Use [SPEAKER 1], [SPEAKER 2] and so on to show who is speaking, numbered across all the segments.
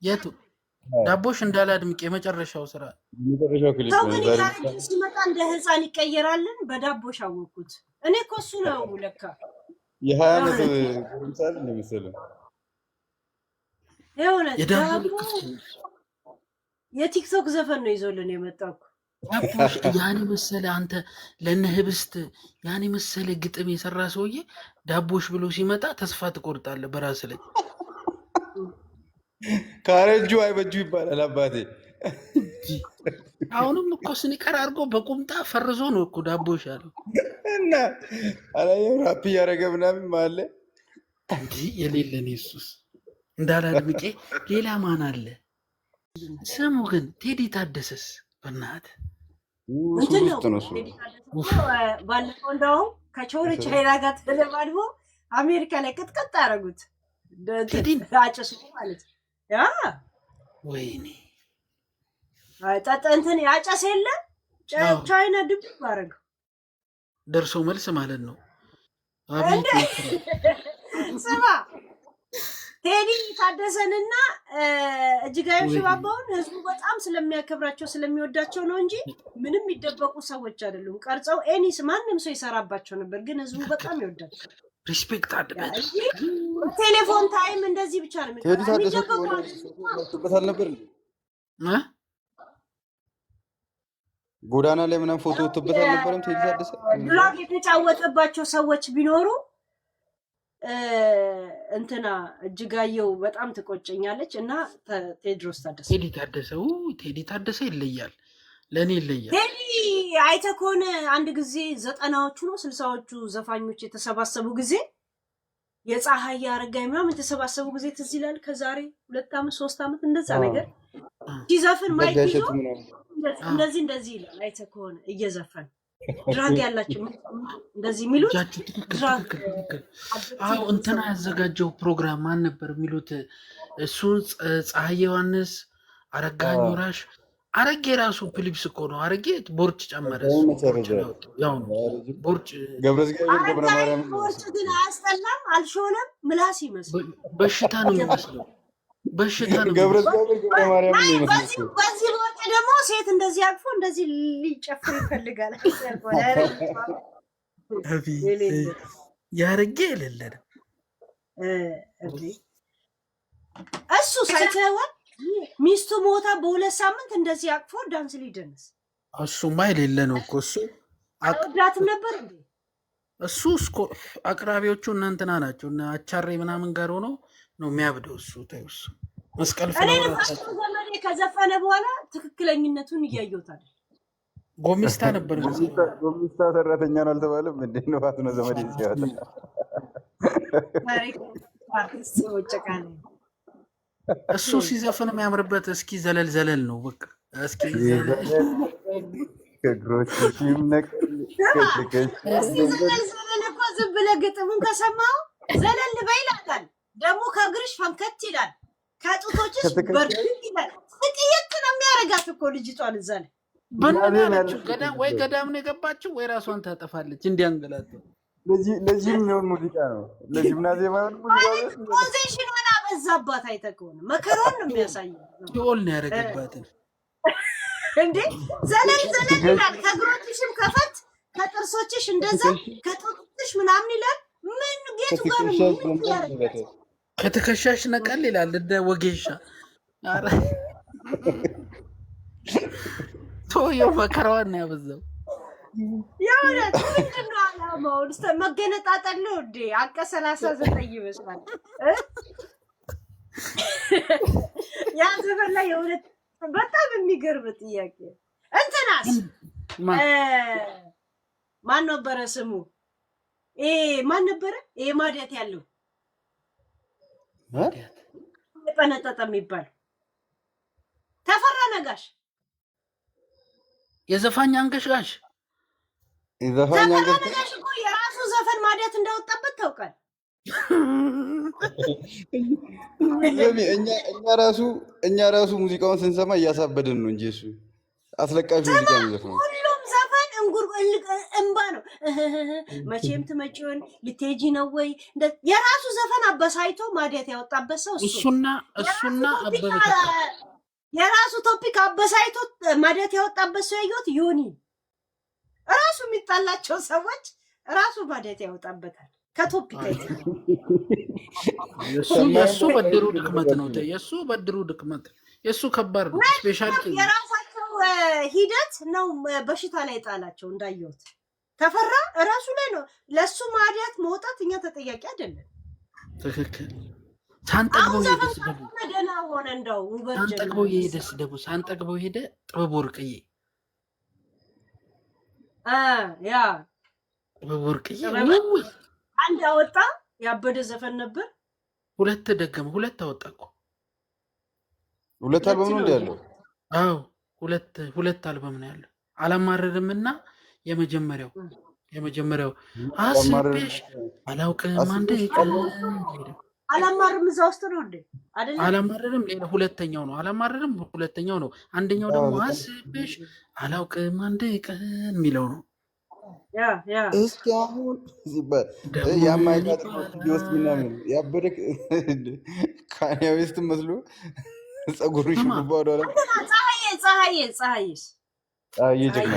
[SPEAKER 1] የቱ ዳቦሽ እንዳላድምቅ የመጨረሻው ስራ
[SPEAKER 2] የመጨረሻው ክሊፕ
[SPEAKER 3] ሰው
[SPEAKER 2] ነው።
[SPEAKER 3] ግን
[SPEAKER 2] ዛሬ
[SPEAKER 3] ያረጀ ሲመጣ እንደ ህፃን ይቀየራልን? በዳቦሽ አወኩት። እኔ እኮ እሱ ነው ለካ
[SPEAKER 2] የ20 ዓመት ጎረምሳ እንደመሰለው
[SPEAKER 3] የእውነት
[SPEAKER 1] የዳቦ
[SPEAKER 3] ዳቦ
[SPEAKER 1] ልክፍት
[SPEAKER 3] የቲክቶክ ዘፈን ነው ይዞልን የመጣው እኮ።
[SPEAKER 1] ዳቦሽ ያን መሰለ አንተ ለነ ህብስት ያን መሰለ ግጥም የሰራ ሰውዬ ዳቦሽ ብሎ ሲመጣ ተስፋ ትቆርጣለህ በራስ ላይ።
[SPEAKER 2] ካረጁ አይበጁ ይባላል አባቴ።
[SPEAKER 1] አሁንም እኮ ስኒከር አድርጎ በቁምጣ ፈርዞ ነው እኮ ዳቦሽ አለው
[SPEAKER 2] እና አላየው ራፕ እያደረገ ምናምን ማለ
[SPEAKER 1] እንጂ የሌለን ኢየሱስ እንዳላድምቄ ሌላ ማን አለ? ስሙ ግን ቴዲ ታደሰስ በእናትህ
[SPEAKER 3] እንትን ነው
[SPEAKER 2] ውስጥ ነው እሱ።
[SPEAKER 3] ባለፈው እንደውም ከቾሪ ቻይና ጋር ተደባድቦ አሜሪካ ላይ ቅጥቅጥ አደረጉት።
[SPEAKER 1] ቴዲን
[SPEAKER 3] አጨሱ ማለት ያ
[SPEAKER 1] ወይኔ
[SPEAKER 3] እንትን ያጨስ የለ ቻይና ድብ አደረገው።
[SPEAKER 1] ደርሶ መልስ ማለት ነው። አቤት
[SPEAKER 3] ስማ ቴዲ ታደሰንና እጅጋየሁ ሽባባውን ህዝቡ በጣም ስለሚያከብራቸው ስለሚወዳቸው ነው እንጂ ምንም የሚደበቁ ሰዎች አይደሉም። ቀርጸው ኤኒስ ማንም ሰው ይሰራባቸው ነበር፣ ግን ህዝቡ በጣም ይወዳቸው።
[SPEAKER 1] ሪስፔክት አድርገህ
[SPEAKER 3] ቴሌፎን ታይም እንደዚህ ብቻ ነው
[SPEAKER 2] ቴዲ ታደሰ
[SPEAKER 3] የሚደበቁ
[SPEAKER 2] አልነበር እንዴ? ጎዳና ላይ ምናምን ፎቶ ወጥቶበት አልነበረም? ቴዲ ታደሰ
[SPEAKER 3] ድራግ የተጫወተባቸው ሰዎች ቢኖሩ እንትና እጅጋየሁ በጣም ትቆጨኛለች እና ቴድሮስ ታደሰ
[SPEAKER 1] ቴዲ ታደሰ ይለያል፣ ለእኔ ይለያል።
[SPEAKER 3] ቴዲ አይተህ ከሆነ አንድ ጊዜ 90ዎቹ ነው 60ዎቹ ዘፋኞች የተሰባሰቡ ጊዜ የፀሐይ አረጋይ ምናምን የተሰባሰቡ ጊዜ ትዝ ይላል። ከዛሬ 2 ዓመት 3 ዓመት እንደዛ ነገር ሲዘፍን ማይክ ይዞ እንደዚህ ይላል። አይተህ ከሆነ እየዘፈን ድራግ ያላቸው እንደዚህ የሚሉት
[SPEAKER 1] አዎ እንትና ያዘጋጀው ፕሮግራም ማን ነበር የሚሉት? እሱን ፀሐይ ዮሐንስ፣ አረጋኝ ወራሽ። አረጌ ራሱ ፊሊፕስ እኮ ነው። አረጌ ቦርጭ ጨመረ። ያው ነው ቦርጭ።
[SPEAKER 2] ገብረማርያም
[SPEAKER 3] ቦርጭ ግን አያስጠላም፣ አልሾለም፣ ምላስ ይመስል
[SPEAKER 1] በሽታ ነው የሚመስለው። በሽታ ነው
[SPEAKER 2] ገብረማርያም ነው የሚመስለው።
[SPEAKER 3] በዚህ ቦርጭ ደግሞ ሴት እንደዚህ አቅፎ እንደዚህ ሊጨፍር ይፈልጋል።
[SPEAKER 1] ያረጌ የሌለን
[SPEAKER 3] እሱ ሳይተወን ሚስቱ ሞታ በ2 ሳምንት እንደዚህ አቅፎ ዳንስ ሊደንስ
[SPEAKER 1] እሱማ የሌለ ነው እኮ እሱ
[SPEAKER 3] አቅዳትም ነበር እንዴ?
[SPEAKER 1] እሱ አቅራቢዎቹ እናንትና ናቸው እና አቻሬ ምናምን ጋር ሆኖ ነው የሚያብደው እሱ። ታዩ እሱ መስቀል
[SPEAKER 3] ዘመዴ ከዘፈነ በኋላ ትክክለኝነቱን እያየሁታል።
[SPEAKER 1] ጎሚስታ ነበር
[SPEAKER 2] ጎሚስታ ሰራተኛ ነው አልተባለም እንዴ? ነው አቶ ነው ዘመዴ ሲያወጣ
[SPEAKER 1] እሱ ሲዘፍን የሚያምርበት እስኪ ዘለል ዘለል ነው በቃ። እስኪ
[SPEAKER 2] ከግሮችሽም ነቀል
[SPEAKER 3] ዘለል እኮ ዝም ብለህ ግጥሙን ከሰማው ዘለል በይላታል። ደግሞ ከእግርሽ ፈንከት ይላል፣ ከጡቶችሽ በርግግ ይላል። ጥቂት ነው የሚያረጋት እኮ ልጅቷን እዛ ላይ
[SPEAKER 1] ወይ ገዳም ነው የገባችው ወይ ራሷን ታጠፋለች። እንዲያንገላተው
[SPEAKER 2] ለዚህም ነው ሙዚቃ ነው ለጂምናዚየም ማለት ሙዚቃ ነው።
[SPEAKER 3] ፖዚሽን ሆና በዛባት አይተህ ከሆነ መከራውን ነው የሚያሳየው።
[SPEAKER 1] ሲኦል ነው ያደረገባትን
[SPEAKER 3] እንዴ ዘለል ዘለል ይላል። ከእግሮችሽም ከፈት ከጥርሶችሽ እንደዛ ከጡቶችሽ ምናምን ይላል። ምን ጌቱ ጋር ነው
[SPEAKER 1] ከተከሻሽ ነቀል ይላል እንደ ወጌሻ። አረ ቶዮ መከራዋን ነው ያበዛው።
[SPEAKER 3] የእውነት ምንድን ነው አላማው? መገነጣጠል ነው እንዴ? አንቀ 39 ይመስላል ያ ዘፈን ላይ። የእውነት በጣም የሚገርም ጥያቄ። እንትናስ ማን ነበረ ስሙ? ማን ነበረ ማዲያት ያለው የጠነጠጠ የሚባል ተፈራ ነጋሽ
[SPEAKER 1] የዘፋኝ አንገሽጋሽ
[SPEAKER 3] ተፈራ ነጋሽ እኮ የራሱ ዘፈን ማዲያት እንዳወጣበት ታውቃል።
[SPEAKER 2] እኛ ራሱ ሙዚቃውን ስንሰማ እያሳበድን ነው እንጂ እሱ አስለቃሽ ሙዚቃ ነው ዘፈኑ።
[SPEAKER 3] ሁሉም ዘፈን እንባ ነው። መቼም ትመጪውን ልትሄጂ ነው ወይ? የራሱ ዘፈን አበሳይቶ ማዲያት ያወጣበት ሰው
[SPEAKER 1] እሱና አበበ
[SPEAKER 3] የራሱ ቶፒክ አበሳይቶ ማዲያት ያወጣበት ሰው ያዩት ዮኒ ራሱ የሚጣላቸው ሰዎች ራሱ ማዲያት ያወጣበታል ከቶፒክ
[SPEAKER 1] የሱ በድሩ ድክመት ነው። የሱ በድሩ ድክመት የሱ ከባድ ነው። ስፔሻል
[SPEAKER 3] የራሳቸው ሂደት ነው በሽታ ላይ ጣላቸው። እንዳየሁት ተፈራ ራሱ ላይ ነው። ለሱ ማዲያት መውጣት እኛ ተጠያቂ አይደለም።
[SPEAKER 1] ትክክል። ሳንጠግበው ሄደስ ደቡ
[SPEAKER 3] ደህና ሆነ። እንደው
[SPEAKER 1] ሳንጠግበው ሄደስ ደቡ ሳንጠግበው ሄደ ጥበብ ወርቅዬ
[SPEAKER 3] ያ
[SPEAKER 1] ጥበብ ወርቅዬ
[SPEAKER 3] አንድ አወጣ። ያበደ ዘፈን ነበር።
[SPEAKER 1] ሁለት ደገመ። ሁለት አወጣ እኮ
[SPEAKER 2] ሁለት አልበም ነው እንደ ያለው።
[SPEAKER 1] አዎ ሁለት አልበም ነው ያለው። አላማረርምና የመጀመሪያው አስቤሽ አላውቅም አንድ ቀን
[SPEAKER 3] አላማርም እዛ ውስጥ ነው እንዴ? አይደለም
[SPEAKER 1] አላማረርም ሌላ ሁለተኛው ነው። አላማረርም ሁለተኛው ነው። አንደኛው ደግሞ አስቤሽ አላውቅም አንድ ቀን የሚለው ነው።
[SPEAKER 3] ያ
[SPEAKER 2] እስኪ አሁን ያማይቃጥ ዲዮስ ምናምን ያበደ ካንያ ዌስት መስሎ ጸጉሩ ሽሩባ ወደኋላ ፀሐዬ ጀግና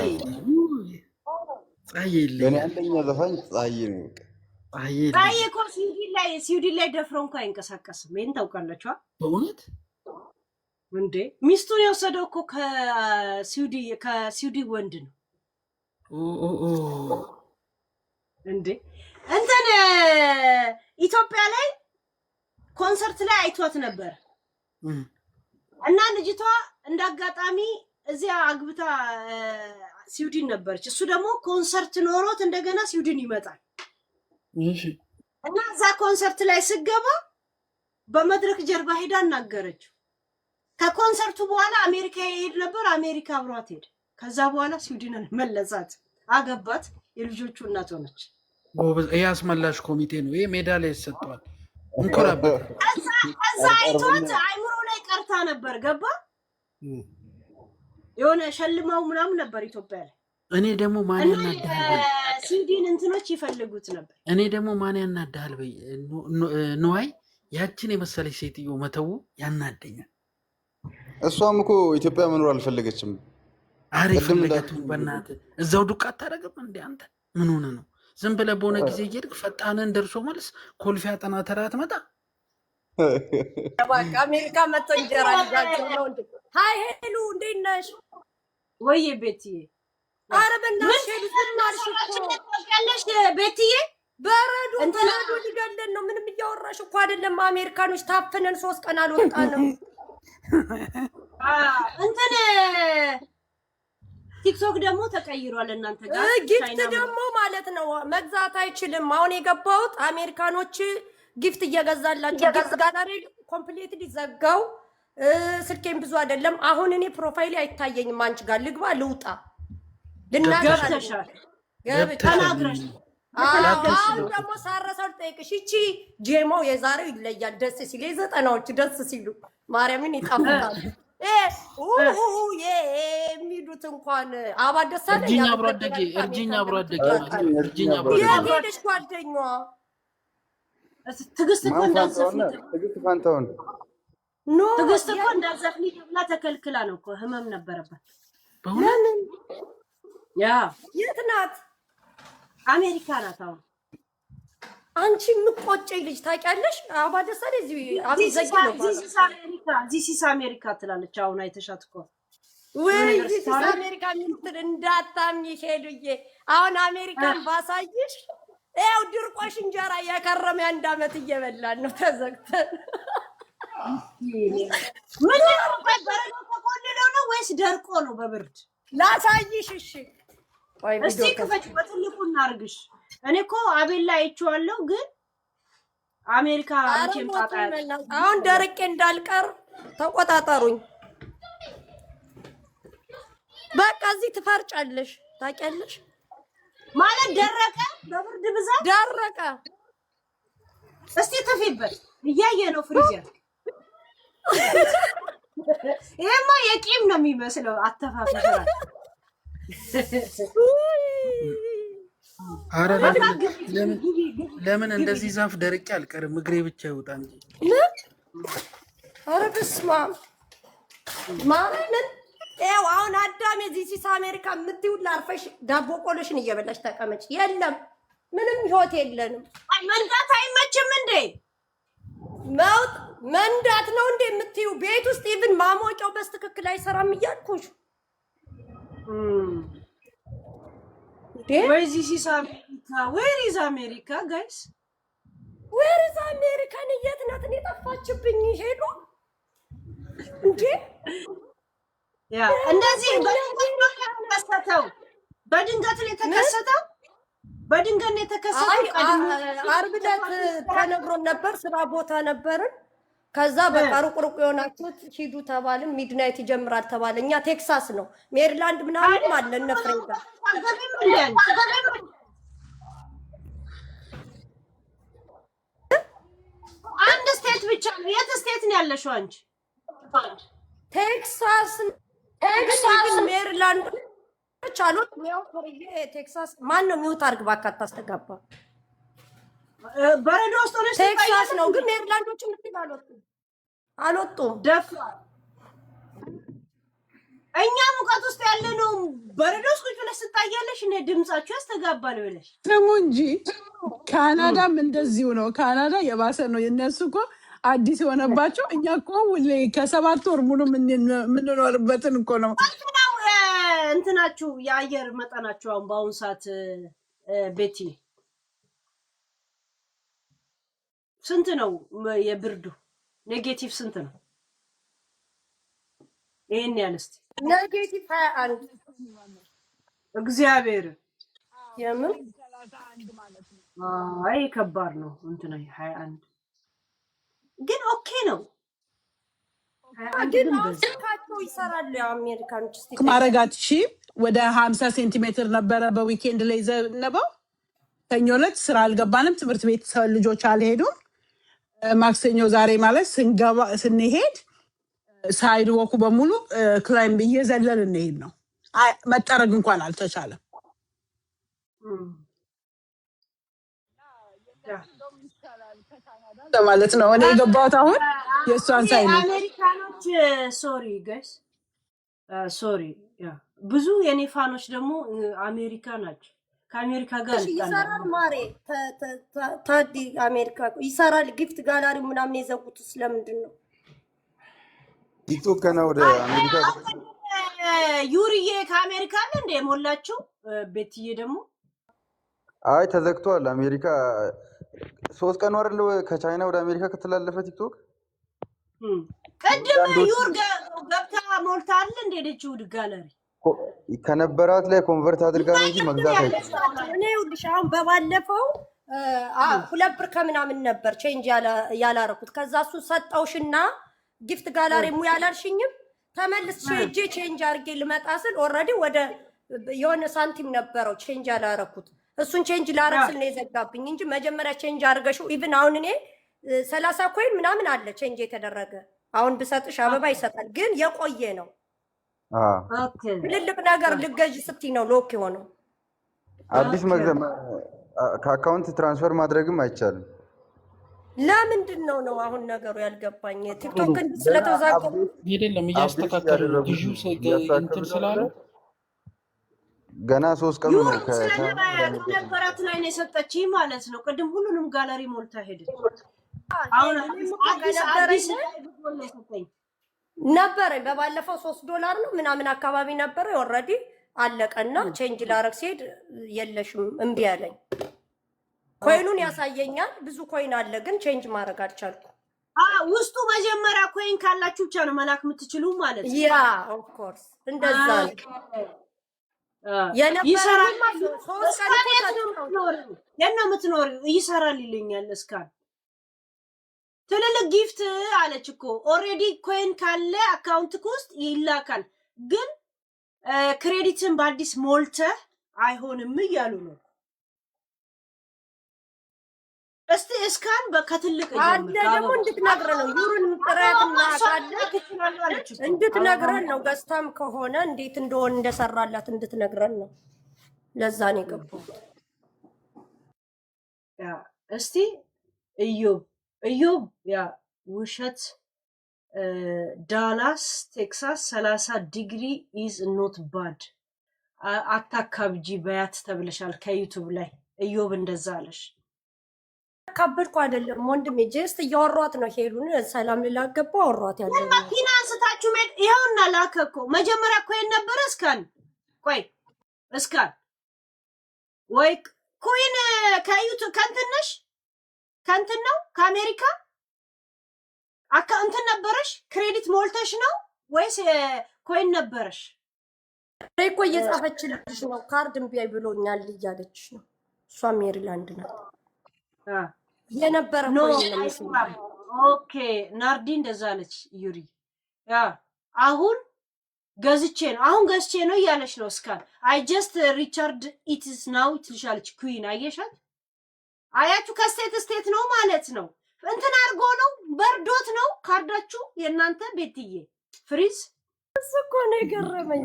[SPEAKER 1] ፀሐዬ
[SPEAKER 2] ለእኔ አንደኛ ዘፋኝ ፀሐዬ ነው።
[SPEAKER 3] ፀሐዬ እኮ ስዊድን ላይ ደፍሮ እንኳ አይንቀሳቀስም። ይሄን ታውቃላችሁ
[SPEAKER 1] በእውነት
[SPEAKER 3] እንዴ? ሚስቱን የወሰደው እኮ ከስዊድን ወንድ ነው እንዴ? እንትን ኢትዮጵያ ላይ ኮንሰርት ላይ አይቷት ነበር እና ልጅቷ እንዳጋጣሚ እዚያ አግብታ ስዊድን ነበረች። እሱ ደግሞ ኮንሰርት ኖሮት እንደገና ስዊድን ይመጣል እና እዛ ኮንሰርት ላይ ስገባ በመድረክ ጀርባ ሄዳ እናገረችው። ከኮንሰርቱ በኋላ አሜሪካ ይሄድ ነበር። አሜሪካ አብሯት ሄደ። ከዛ በኋላ ስዊድንን መለሳት፣ አገባት፣ የልጆቹ እናት ሆነች።
[SPEAKER 1] ይሄ አስመላሽ ኮሚቴ ነው። ይሄ ሜዳሊያ ይሰጠዋል። እንኮራበት።
[SPEAKER 3] ከዛ አይቷት አይምሮ ላይ ቀርታ ነበር። ገባ የሆነ ሸልማው ምናምን ነበር ኢትዮጵያ ላይ።
[SPEAKER 1] እኔ ደግሞ ማን ያናዳል?
[SPEAKER 3] ስዊድን እንትኖች ይፈልጉት ነበር።
[SPEAKER 1] እኔ ደግሞ ማን ያናዳል? በይ ነዋይ ያችን የመሰለች ሴትዮ መተው ያናደኛል።
[SPEAKER 2] እሷም እኮ ኢትዮጵያ መኖር አልፈለገችም።
[SPEAKER 1] አሪፍ ፈለገችም። በእናትህ እዛው ዱቃ አታረግም እንዴ አንተ? ምን ሆነ ነው? ዝም ብለህ በሆነ ጊዜ እየሄድክ ፈጣንን ደርሶ መልስ ኮልፌ አጠና ተራ ትመጣ።
[SPEAKER 4] በቃ አሜሪካ መጥቶ እንጀራ ልጃቸው ነው እንዴ? ሃይ ሄሉ እንዴት ነሽ?
[SPEAKER 3] ወይ ቤትዬ፣
[SPEAKER 4] ኧረ በእናትሽ ሄሉ ዝናልሽ እኮ
[SPEAKER 3] ያለሽ ቤትዬ፣
[SPEAKER 4] በረዶ ሊገለን ነው። ምንም እያወራሽ እኮ አይደለም። አሜሪካኖች ታፍነን 3 ቀን አልወጣንም።
[SPEAKER 3] እንትን ቲክቶክ ደግሞ ተቀይሯል። እናንተ ጋር
[SPEAKER 4] ጊፍት ደግሞ ማለት ነው መግዛት አይችልም። አሁን የገባሁት አሜሪካኖች ጊፍት እየገዛላችሁ ጊፍት ጋላሪ ኮምፕሊትሊ ዘጋው። ስልኬን ብዙ አይደለም። አሁን እኔ ፕሮፋይል አይታየኝም። አንቺ ጋር ልግባ ልውጣ
[SPEAKER 3] ገብተሻል? ተናግረሽ
[SPEAKER 4] አሁን ደግሞ ሳረሰው ልጠይቅሽ። ይቺ ጄማው የዛሬው ይለያል። ደስ ሲል የዘጠናዎቹ ደስ ሲሉ ማርያምን ይጣፍጣል። የሚሉት እንኳን አባ ደሳለ
[SPEAKER 1] እርጅኛ አብሮ አደጌ
[SPEAKER 4] የሄደች ጓደኛዋ
[SPEAKER 3] ትዕግስት እኮ እንዳትዘፍኒ ትዕግስት እኮ እንዳትዘፍኒ ተብላ ተከልክላ ነው እኮ። ህመም ነበረባት።
[SPEAKER 4] ለምን?
[SPEAKER 3] ያ
[SPEAKER 4] የት ናት?
[SPEAKER 3] አሜሪካ ናት። አሁን
[SPEAKER 4] አንቺ የምትቆጨኝ ልጅ ታውቂያለሽ? አባ ደሳለ
[SPEAKER 3] ዚስ አሜሪካ ትላለች። አሁን አይተሻት እኮ
[SPEAKER 4] ወይ ዚስ አሜሪካ ምንትን እንዳታምኝ ሄሉዬ። አሁን አሜሪካን ባሳይሽ ያው ድርቆሽ እንጀራ ያከረመ 1 ዓመት እየበላን ነው ተዘግተን።
[SPEAKER 3] ምን ነው በረዶ ተቆልሎ ነው ወይስ ደርቆ ነው በብርድ?
[SPEAKER 4] ላሳይሽ። እሺ
[SPEAKER 3] እስቲ ክፈች፣ በትልቁ እናርግሽ። እኔ እኮ አቤል ላይ አይቼዋለሁ፣ ግን አሜሪካ አንቺም ጣጣ
[SPEAKER 4] አሁን ደርቄ እንዳልቀር ተቆጣጣሩኝ። በቃ እዚህ ትፈርጫለሽ። ታውቂያለሽ
[SPEAKER 3] ማለት ደረቀ፣ በብርድ ብዛት
[SPEAKER 4] ደረቀ።
[SPEAKER 3] እስቲ ትፊበት፣ እያየ ነው ፍሪዘር። ይሄማ የቂም ነው የሚመስለው አተፋፈሽ።
[SPEAKER 1] አረ ለምን እንደዚህ ዛፍ ደርቄ አልቀርም፣ እግሬ ብቻ ይውጣ እንጂ።
[SPEAKER 4] አረ በስመ አብ ማርያምን። ይኸው አሁን አዳሜ እዚህ ሲስ አሜሪካ የምትይው ላርፈሽ ዳቦ ቆሎሽን እየበላሽ ተቀመጭ። የለም ምንም ህይወት የለንም።
[SPEAKER 3] መንዳት አይመችም እንዴ?
[SPEAKER 4] መንዳት ነው እንዴ የምትይው? ቤት ውስጥ ኢቭን ማሞቂያው በስትክክል አይሰራም እያልኩሽ።
[SPEAKER 3] Where is this America? Where is America, guys?
[SPEAKER 4] Where is America? የት ናት? እኔ ጠፋችብኝ። ሄዱ እንዴ?
[SPEAKER 3] ያ እንደዚህ በድንገት ነው የተከሰተው። በድንገት ነው የተከሰተው።
[SPEAKER 4] ዓርብ ዕለት ተነግሮን ነበር። ስራ ቦታ ነበርን። ከዛ በቃ ሩቅ የሆናችሁት ሂዱ ተባልን። ሚድናይት ይጀምራል ተባለ። እኛ ቴክሳስ ነው፣ ሜሪላንድ ምናምን አለ እነ ፍሬንዳ።
[SPEAKER 3] አንድ ስቴት ብቻ ነው። የት ስቴት ነው ያለሽው አንቺ?
[SPEAKER 4] ቴክሳስ ሜሪላንድ ቻሉት ነው። ቴክሳስ ማን ነው ሚውት አርግ ባካታ አስተጋባ።
[SPEAKER 3] በረዶ ውስጥ ሆነሽ
[SPEAKER 4] ቴክሳስ ነው ግን ሜሪላንዶች አልወጡም።
[SPEAKER 3] ደፋ እኛ ሙቀት ውስጥ ያለ ነው። በረዶ ውስጥ ቁጭ ብለሽ ስታያለሽ እኔ ድምጻችሁ ያስተጋባል ብለሽ
[SPEAKER 5] ስሙ እንጂ ካናዳም እንደዚሁ ነው። ካናዳ የባሰ ነው። የነሱ እኮ አዲስ የሆነባቸው፣ እኛ እኮ ሁሌ ከ7 ወር ሙሉ የምንኖርበትን እኮ ነው።
[SPEAKER 3] እንትናችሁ የአየር መጠናችሁ አሁን በአሁኑ ሰዓት ቤቲ ስንት ነው? የብርዱ ኔጌቲቭ ስንት ነው? ይሄን ያለስቲ
[SPEAKER 4] ኔጌቲቭ 21
[SPEAKER 3] እግዚአብሔር
[SPEAKER 4] የምን
[SPEAKER 3] አይ ከባድ ነው። እንትና 21 ግን ኦኬ ነው።
[SPEAKER 4] ግን አስካቸው ይሰራል። የአሜሪካኖች ስቲክ
[SPEAKER 5] ማረጋት ወደ 50 ሴንቲሜትር ነበረ በዊኬንድ ላይ ዘነበው። ሰኞ ዕለት ስራ አልገባንም፣ ትምህርት ቤት ልጆች አልሄዱም። ማክሰኞ ዛሬ ማለት ስንሄድ ሳይድ ወኩ በሙሉ ክላይምብ እየዘለን እንሄድ ነው። መጠረግ እንኳን አልተቻለም። ለማለት ነው እኔ የገባሁት አሁን የእሷን ሳይ ነው።
[SPEAKER 3] አሜሪካኖች ሶሪ ጋይስ ሶሪ ብዙ የኔ ፋኖች ደግሞ አሜሪካ ናቸው። ከአሜሪካ ጋር
[SPEAKER 4] ይሰራል ማሬ ታዲ አሜሪካ ይሰራል። ጊፍት ጋላሪ ምናምን የዘጉት ስለምንድን ነው?
[SPEAKER 2] ቲክቶክ ከና ወደ አሜሪካ
[SPEAKER 3] ዩሪዬ ከአሜሪካ አለ እንደ የሞላችሁ ቤትዬ ደግሞ
[SPEAKER 2] አይ ተዘግቷል። አሜሪካ 3 ቀን ወር ከቻይና ወደ አሜሪካ ከተላለፈ ቲክቶክ
[SPEAKER 3] ቀደም ዩር ገብታ ሞልታ አለ እንደ ደችው ጋላሪ
[SPEAKER 2] ከነበራት ላይ ኮንቨርት አድርጋ ነው እንጂ መግዛት አይቻልም።
[SPEAKER 4] እኔ ይኸውልሽ አሁን በባለፈው 2 ብር ከምናምን ነበር ቼንጅ ያላረኩት። ከዛ እሱ ሰጣውሽና ጊፍት ጋላሪ mu ያላልሽኝም ተመልሼ እጄ ቼንጅ አድርጌ ልመጣ ስል ኦልሬዲ ወደ የሆነ ሳንቲም ነበረው ቼንጅ ያላረኩት። እሱን ቼንጅ ላረግ ስል ነው የዘጋብኝ እንጂ መጀመሪያ ቼንጅ አድርገሽው ኢቭን አሁን እኔ 30 ኮይን ምናምን አለ ቼንጅ የተደረገ። አሁን ብሰጥሽ አበባ ይሰጣል ግን የቆየ ነው። ትልልቅ ነገር ልገዥ ስትይ ነው ሎክ የሆነው።
[SPEAKER 2] አዲስ መግዛት ከአካውንት ትራንስፈር ማድረግም አይቻልም።
[SPEAKER 4] ለምንድን ነው አሁን ነገሩ ያልገባኝ? ቲክቶክ ስለተዛቀ
[SPEAKER 1] አይደለም እያስተካከሉ ግዢው እንትን ስላለ
[SPEAKER 2] ገና 3 ቀኑ ነው።
[SPEAKER 3] ከነበራት ላይ ነው የሰጠችኝ ማለት ነው። ቅድም ሁሉንም ጋላሪ ሞልታ ሄደች። አሁን አዲስ
[SPEAKER 4] ነበረ በባለፈው $3 ነው ምናምን አካባቢ ነበረ። ኦልሬዲ አለቀና ቼንጅ ላረግ ሲሄድ የለሽም እምቢ አለኝ። ኮይኑን ያሳየኛል ብዙ ኮይን አለ ግን ቼንጅ ማድረግ አልቻልኩም።
[SPEAKER 3] ውስጡ መጀመሪያ ኮይን ካላችሁ ብቻ ነው መላክ የምትችሉ ማለት ነው።
[SPEAKER 4] ያ ኦፍ ኮርስ እንደዛ ነው።
[SPEAKER 3] ይሰራል የምትኖሪው ይሰራል ይለኛል። እስካን ትልልቅ ጊፍት አለች እኮ ኦልሬዲ ኮይን ካለ አካውንት ውስጥ ይላካል ግን ክሬዲትን በአዲስ ሞልተ አይሆንም እያሉ ነው። እስቲ እስካን በከትልቅ
[SPEAKER 4] አለ ደግሞ እንድትነግረን ነው ዩርን ጥረትና ካለ እንድትነግረን ነው። ገዝታም ከሆነ እንዴት እንደሆነ እንደሰራላት እንድትነግረን ነው። ለዛ ነው የገባው።
[SPEAKER 3] ያ እስቲ ኢዮብ ያ ውሸት ዳላስ ቴክሳስ 30 ዲግሪ ኢዝ ኖት ባድ አታካብጂ በያት ተብለሻል ከዩቲዩብ ላይ ኢዮብ እንደዛ አለሽ።
[SPEAKER 4] ከበድኩ አይደለም ወንድሜ ጀስት እያወሯት ነው። ሄሉን ሰላም ልላገባ አወሯት ያለው
[SPEAKER 3] መኪና አንስታችሁ ሜድ ይኸውና ላከኮ መጀመሪያ እኮ የነበረ እስካን ቆይ እስካን ወይ ኮይን ከዩቲዩብ ከንትነሽ ከንትን ነው ከአሜሪካ አካውንት ነበረሽ ክሬዲት ሞልተሽ ነው ወይስ ኮይን ነበረሽ?
[SPEAKER 4] እኮ እየጻፈችልሽ ነው። ካርድ እምቢ ብሎኛል እያለችሽ ነው። እሷ ሜሪላንድ ናት። የነበረ ኮይን ነው መስሎኝ።
[SPEAKER 3] ኦኬ ናርዲ እንደዛ አለች ዩሪ። ያ አሁን ገዝቼ ነው እያለች ነው እስካን አይ ጀስት ሪቻርድ ኢት ኢዝ ናው ትልሻለች ኩዊን አየሻት? አያችሁ ከስቴት ስቴት ነው ማለት ነው። እንትን አድርጎ ነው በርዶት ነው ካርዳችሁ የእናንተ ቤትዬ ፍሪዝ
[SPEAKER 4] እኮ ነው የገረመኝ።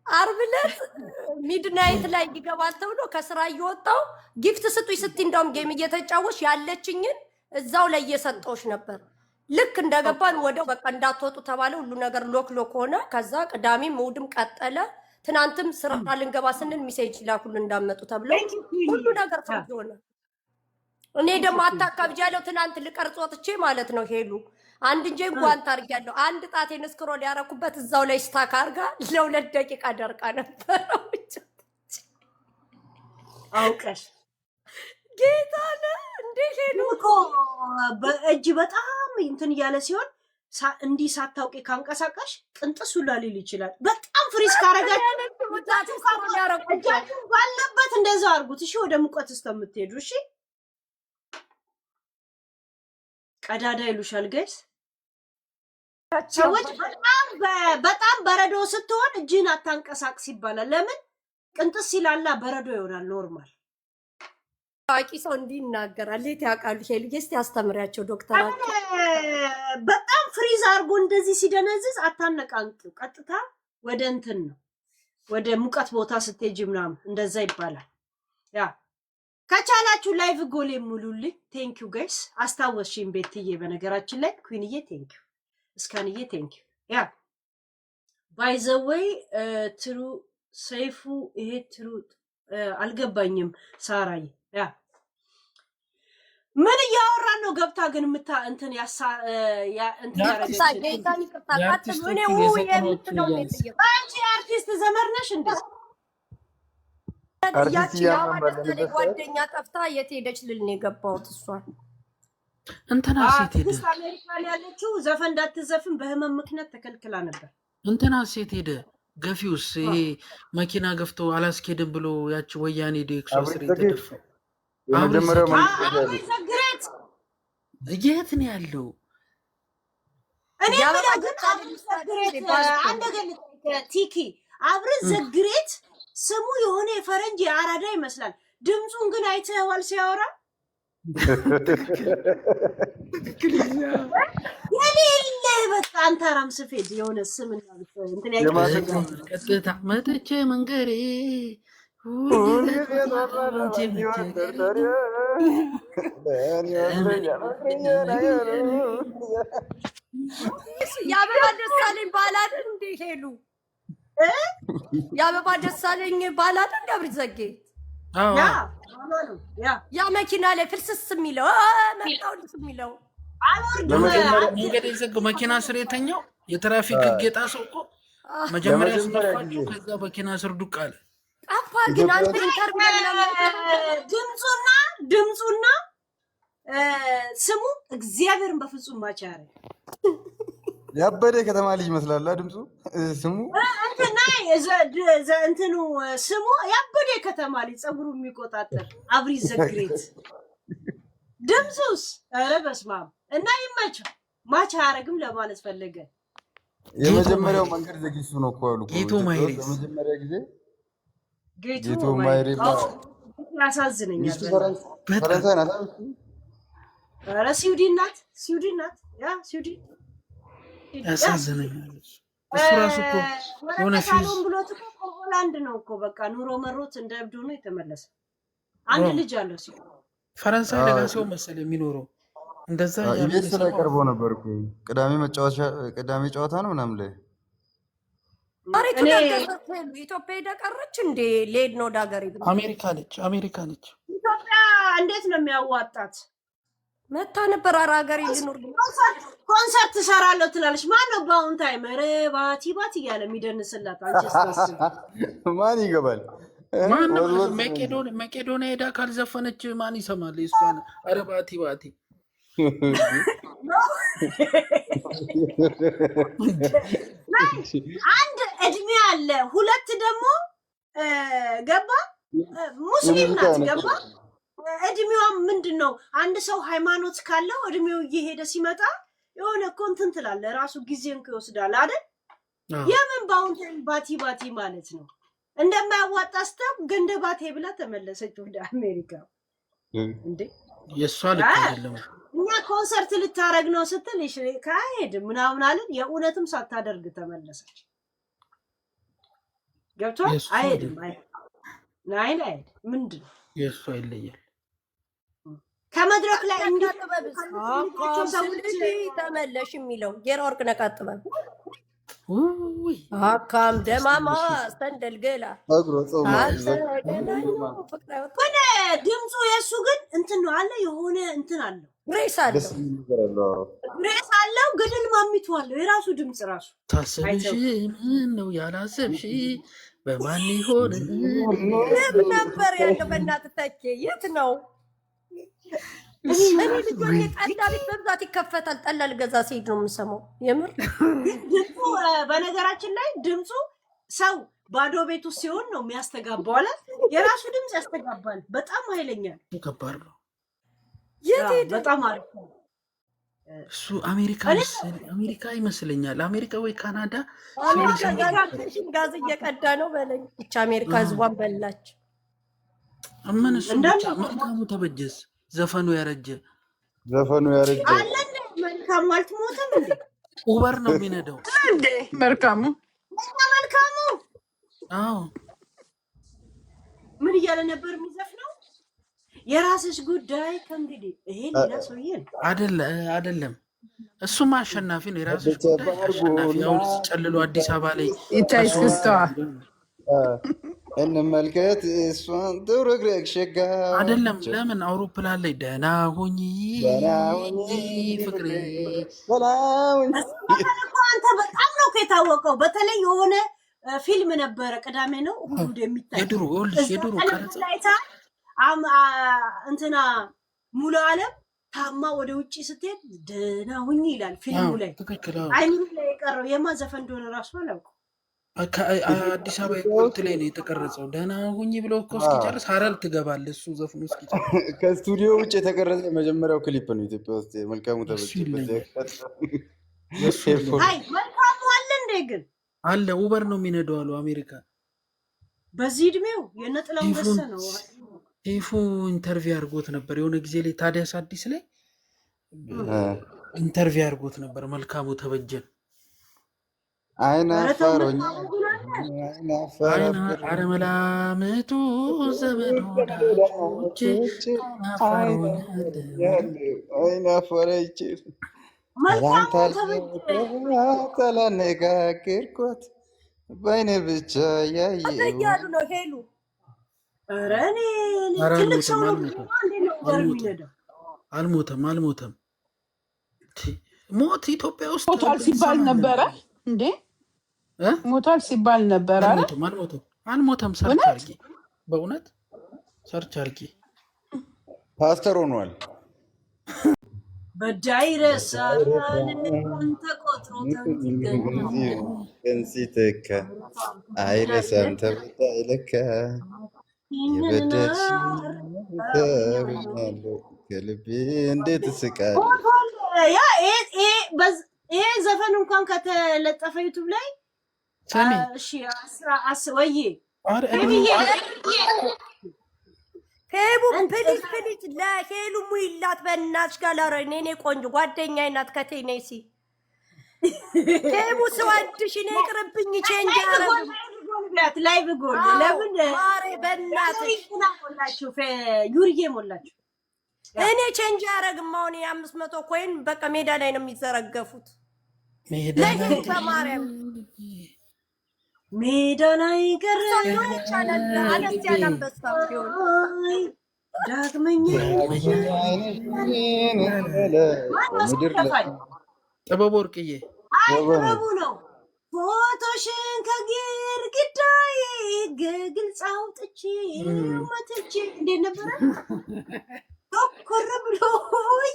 [SPEAKER 4] ዓርብ ዕለት ሚድናይት ላይ ይገባል ተብሎ ከስራ እየወጣው ጊፍት ስጡኝ ስትይ እንደውም ጌም እየተጫወሽ ያለችኝን እዛው ላይ እየሰጠውሽ ነበር። ልክ እንደገባን ወደው በቃ እንዳትወጡ ተባለ። ሁሉ ነገር ሎክ ሆነ። ከዛ ቅዳሜም እሑድም ቀጠለ። ትናንትም ስራ ልንገባ ስንል ሚሴጅ ላኩል እንዳመጡ ተብሎ ሁሉ ነገር ፈጅ ሆነ። እኔ ደግሞ አታካብጂ ያለው ትናንት ልቀርጽ ወጥቼ ማለት ነው። ሄሉ አንድ እንጂ ጓንት አድርጊያለሁ። አንድ ጣቴን ስክሮል ያረኩበት እዛው ላይ ስታክ አድርጋ ለ2 ደቂቃ ደርቃ ነበር።
[SPEAKER 3] አውቀሽ
[SPEAKER 4] ጌታ ነው እንዴ ሄሉ
[SPEAKER 3] እኮ በእጅ በጣም እንትን እያለ ሲሆን እንዲህ ሳታውቂ ካንቀሳቀሽ ቅንጥሱ ሊል ይችላል። በጣም ፍሪዝ ካረጋችሁ ባለበት እንደዛ አድርጉት። እሺ ወደ ሙቀት እስከምትሄዱ እሺ። ቀዳዳ ይሉሻል ጋይስ። ሰዎች በጣም በረዶ ስትሆን እጅን አታንቀሳቅስ ይባላል። ለምን? ቅንጥስ ሲላላ በረዶ ይሆናል። ኖርማል
[SPEAKER 4] ታቂ ሰው እንዲህ ይናገራል። ለት ያውቃሉ። ሄልጌስ ያስተምራቸው ዶክተራቸው
[SPEAKER 3] በጣም ፍሪዝ አድርጎ እንደዚህ ሲደነዝዝ አታነቃንቁ። ቀጥታ ወደ እንትን ነው ወደ ሙቀት ቦታ ስትሄጂ ምናምን እንደዛ ይባላል። ያ ከቻላችሁ ላይቭ ጎል ሙሉልኝ። ቴንክ ዩ ጋይስ። አስታወስሽኝ ቤትዬ። በነገራችን ላይ ኩዊንዬ ቴንክ ዩ፣ እስካንዬ ቴንክ ዩ። ያ ባይ ዘ ዌይ ትሩ ሰይፉ ይሄ ትሩ አልገባኝም ሳራዬ። ያ ምን እያወራን ነው? ገብታ ግን ምታ እንትን አርቲስት ዘመድ ነሽ እንዴ?
[SPEAKER 4] ጓደኛ ጠፍታ የት ሄደች ልል ነው የገባሁት። እሷን
[SPEAKER 1] እንትና ሴት ሄደ
[SPEAKER 3] አሜሪካ ያለችው ዘፈን እንዳትዘፍን በህመም ምክንያት ተከልክላ ነበር።
[SPEAKER 1] እንትና ሴት ሄደ ገፊውስ ይሄ መኪና ገፍቶ አላስኬድም ብሎ ያቺ ወያኔ ዴክሶስ ተደፈ።
[SPEAKER 3] ዘግሬት
[SPEAKER 1] የት ነው ያለው?
[SPEAKER 3] እኔ ቲኪ አብረን ዘግሬት ስሙ የሆነ የፈረንጅ የአራዳ ይመስላል። ድምፁን ግን አይተኸዋል ሲያወራ? የሌለ በቃ አንተራም ስፌድ የሆነ ስም እንትን
[SPEAKER 1] ቀጥታ መጥቼ መንገሬ
[SPEAKER 4] የአበባ ደሳለኝ ባላል እንዴ ሄሉ? የአበባ ደሳለኝ ባላል እንዴ? አብሪ ዘጌ ያ መኪና ላይ ፍልስስ የሚለው መጣውልስ የሚለው
[SPEAKER 1] መንገድ የዘጋው መኪና ስር የተኛው የትራፊክ ህግ የጣሰው እኮ መጀመሪያ ስደፋቸው ከዛ መኪና ስር ዱቅ አለ።
[SPEAKER 4] ጠፋ ግን አንተ ኢንተርቪው
[SPEAKER 3] ድምፁና ስሙ እግዚአብሔርን በፍጹም ማቻ ያረ
[SPEAKER 2] ያበደ ከተማ ልጅ ይመስላል ድምፁ። ስሙ
[SPEAKER 3] እንትኑ ስሙ ያበደ ከተማ ልጅ ፀጉሩ የሚቆጣጠር አብሪ ዘግሬት ድምፁስ ኧረ በስመ አብ። እና ይመቸው ማቻ አያረግም ለማለት ፈለገ።
[SPEAKER 2] የመጀመሪያው መንገድ ዘግይሱ ነው እኮ አሉ።
[SPEAKER 1] ጌቶ ማይሬስ
[SPEAKER 2] በመጀመሪያ ጊዜ
[SPEAKER 3] ጌቶ ማይሬስ ያሳዝነኛል።
[SPEAKER 2] ፈረንሳይ ናት።
[SPEAKER 3] ኧረ ስዊድን ናት ያ ስዊድን
[SPEAKER 1] ያሳዝነኛል። እሱ ራሱ እኮ የሆነ
[SPEAKER 3] ወረቀታሉን ብሎት እኮ ከሆላንድ ነው እኮ በቃ ኑሮ መሮት እንደ እብድ ሆኖ የተመለሰ አንድ ልጅ አለው ሲሆን
[SPEAKER 1] ፈረንሳይ ለጋ ሰው መሰለ የሚኖረው እንደዛ
[SPEAKER 2] ኢቢኤስ ላይ ቀርቦ ነበር እኮ ቅዳሜ ጨዋታ ነው ምናምን ላይ
[SPEAKER 4] ኢትዮጵያ ሄዳ ቀረች እንዴ? ሌድ ነው ዳገር
[SPEAKER 1] አሜሪካ ነች።
[SPEAKER 3] ኢትዮጵያ እንዴት ነው የሚያዋጣት?
[SPEAKER 4] መታ ነበር ሀገር ልኖር
[SPEAKER 3] ኮንሰርት እሰራለሁ ትላለች። ማን ነው በአሁን ታይም ኧረ ባቲ እያለ የሚደንስላት? አንቺስ
[SPEAKER 2] ማን ይገባል?
[SPEAKER 1] መቄዶንያ ሄዳ ካልዘፈነች ማን ይሰማል? እሷን ኧረ ባቲ
[SPEAKER 3] አንድ እድሜ አለ፣ ሁለት ደግሞ ገባ ሙስሊም ናት ገባ እድሜዋም ምንድን ነው? አንድ ሰው ሃይማኖት ካለው እድሜው እየሄደ ሲመጣ የሆነ እኮ እንትን ትላለህ ራሱ ጊዜን ይወስዳል አይደል? የምን ባውንተን ባቲ ማለት ነው እንደማያዋጣ ስተው ገንደ ባቴ ብላ ተመለሰች ወደ አሜሪካ። እንዴ
[SPEAKER 1] የሷ ልክ አይደለም።
[SPEAKER 3] እኛ ኮንሰርት ልታረግ ነው ስትል ካሄድ ምናምን አለን። የእውነትም ሳታደርግ ተመለሰች። ገብቷል? አይሄድም ምንድን ነው
[SPEAKER 1] የሷ ይለያል።
[SPEAKER 3] ከመድረክ ላይ
[SPEAKER 4] ተመለሽ የሚለው ጌራ ወርቅ ነቃጥበብ አካም ደማማ ሰንደል ገላ
[SPEAKER 3] ድምፁ የእሱ ግን እንትን ነው አለ የሆነ እንትን አለው ግሬስ አለው ግድል ማሚቱ አለው የራሱ ድምፅ ራሱ
[SPEAKER 1] ታስብሽ ምን ነው ያላሰብሽ በማን ይሆን
[SPEAKER 4] ነበር ያለው በእናትህ ተኬ የት ነው? እኔ ልጆኔ ጠላ ቤት በብዛት ይከፈታል። ጠላ ልገዛ ሲሄድ ነው የምሰማው። የምር
[SPEAKER 3] ድምፁ በነገራችን ላይ ድምፁ ሰው ባዶ ቤቱ ሲሆን ነው የሚያስተጋባው አለ። የራሱ ድምፅ ያስተጋባል። በጣም ኃይለኛ
[SPEAKER 1] ከባድ ነው።
[SPEAKER 3] በጣም አሪፍ ነው።
[SPEAKER 1] እሱ አሜሪካ ይመስለኛል። አሜሪካ ወይ ካናዳ
[SPEAKER 4] ጋዝ እየቀዳ ነው በለኝ። ብቻ አሜሪካ ህዝቧን በላች።
[SPEAKER 1] ምን እሱ ብቻ መልካሙ ተበጀስ ዘፈኑ ያረጀ
[SPEAKER 3] አለ እንዴ? መልካሙ አልተሞተም እንዴ?
[SPEAKER 1] ኡበር ነው የሚነዳው
[SPEAKER 5] እንዴ? መልካሙ
[SPEAKER 1] አዎ
[SPEAKER 3] ምን እያለ ነበር የሚዘፍነው? የራስሽ ጉዳይ ከእንግዲህ ይሄ ሌላ ሰውዬ
[SPEAKER 1] አይደለም። እሱም አሸናፊ ነው። የራስሽ ጉዳይ አሸናፊ። አሁን ሲጨልሉ አዲስ አበባ ላይ
[SPEAKER 5] ይታይ ስስተዋ
[SPEAKER 2] እንመልከት እሷን ትርግረግ ሸጋ
[SPEAKER 1] አይደለም። ለምን አውሮፕላን ላይ ደህና ሁኚ ፍቅሬ
[SPEAKER 3] አንተ በጣም ነው የታወቀው። በተለይ የሆነ ፊልም ነበረ ቅዳሜ ነው እሑድ የሚታይ
[SPEAKER 1] የድሮ ቀረጻ
[SPEAKER 3] እንትና ሙሉ አለም ታማ ወደ ውጭ ስትሄድ ደህና ሁኚ ይላል ፊልሙ ላይ። አይምሩ ላይ የቀረው የማን ዘፈን እንደሆነ ራሱ አላውቅም።
[SPEAKER 1] አዲስ አበባ ኤርፖርት ላይ ነው የተቀረጸው። ደህና ሁኚ ብሎ እኮ እስኪጨርስ ሀረር ትገባለህ። እሱ ዘፍኑ እስኪጨርስ
[SPEAKER 2] ከስቱዲዮ ውጭ የተቀረጸ የመጀመሪያው ክሊፕ ነው ኢትዮጵያ ውስጥ። መልካሙ
[SPEAKER 3] መልካሙ አለ እንዴ? ግን
[SPEAKER 1] አለ ኡበር ነው የሚነዳው አሉ አሜሪካ።
[SPEAKER 3] በዚህ እድሜው የነጥላው ገሰ ነው
[SPEAKER 1] ቴፉ ኢንተርቪው አድርጎት ነበር የሆነ ጊዜ ላይ ታዲያስ አዲስ ላይ ኢንተርቪው አድርጎት ነበር መልካሙ ተበጀን። አረመላምቱ ዘመድ ወዳጆች
[SPEAKER 2] ተላነጋገርኳት በአይነ ብቻ
[SPEAKER 4] ያያሉ ነው ሄሉ
[SPEAKER 1] አልሞተም። ሞት ኢትዮጵያ ውስጥ
[SPEAKER 5] ሞቷል ሲባል ነበረ እንዴ? ሞቷል ሲባል ነበረ።
[SPEAKER 1] አልሞተም። ሰርች አድርጊ፣ በእውነት ሰርች አድርጊ።
[SPEAKER 2] ፓስተር ሆኗል።
[SPEAKER 3] በዳይ ረሳን ተቆጥሮ
[SPEAKER 2] ተንሲተካ አይረሳም ተበዳይ ለካ የበደች ከልቤ እንዴት እስቃለሁ።
[SPEAKER 3] ይሄ ዘፈን እንኳን ከተለጠፈ ዩቱብ ላይ
[SPEAKER 4] ፌቡ ፕሊዝ ለሄሉ ሙይላት በእናትሽ ጋር እኔ ቆንጆ ጓደኛዬ ናት ከቴኔሲ ፌቡ ስወድሽ እኔ ቅርብኝ ቼንጅ
[SPEAKER 3] አረጋት ላይቭ ጎል ለምን
[SPEAKER 4] ማሬ በእናትሽ
[SPEAKER 3] ሞላችሁ ዩሪዬ ሞላችሁ
[SPEAKER 4] እኔ ቼንጅ አረግም አሁን የ500 ኮይን በቃ ሜዳ ላይ ነው የሚዘረገፉት ለምን በማርያም
[SPEAKER 3] ሜዳ ላይ ገረኝ
[SPEAKER 4] ቻናል አለስ ያለበሳ ቢሆን
[SPEAKER 3] ዳግመኛ
[SPEAKER 1] ጥበብ ወርቅዬ
[SPEAKER 3] ጥበቡ ነው ፎቶሽን ከግድግዳዬ ግልጽ አውጥቼ መትቼ እንዴት ነበረ ተኮረ ብሎ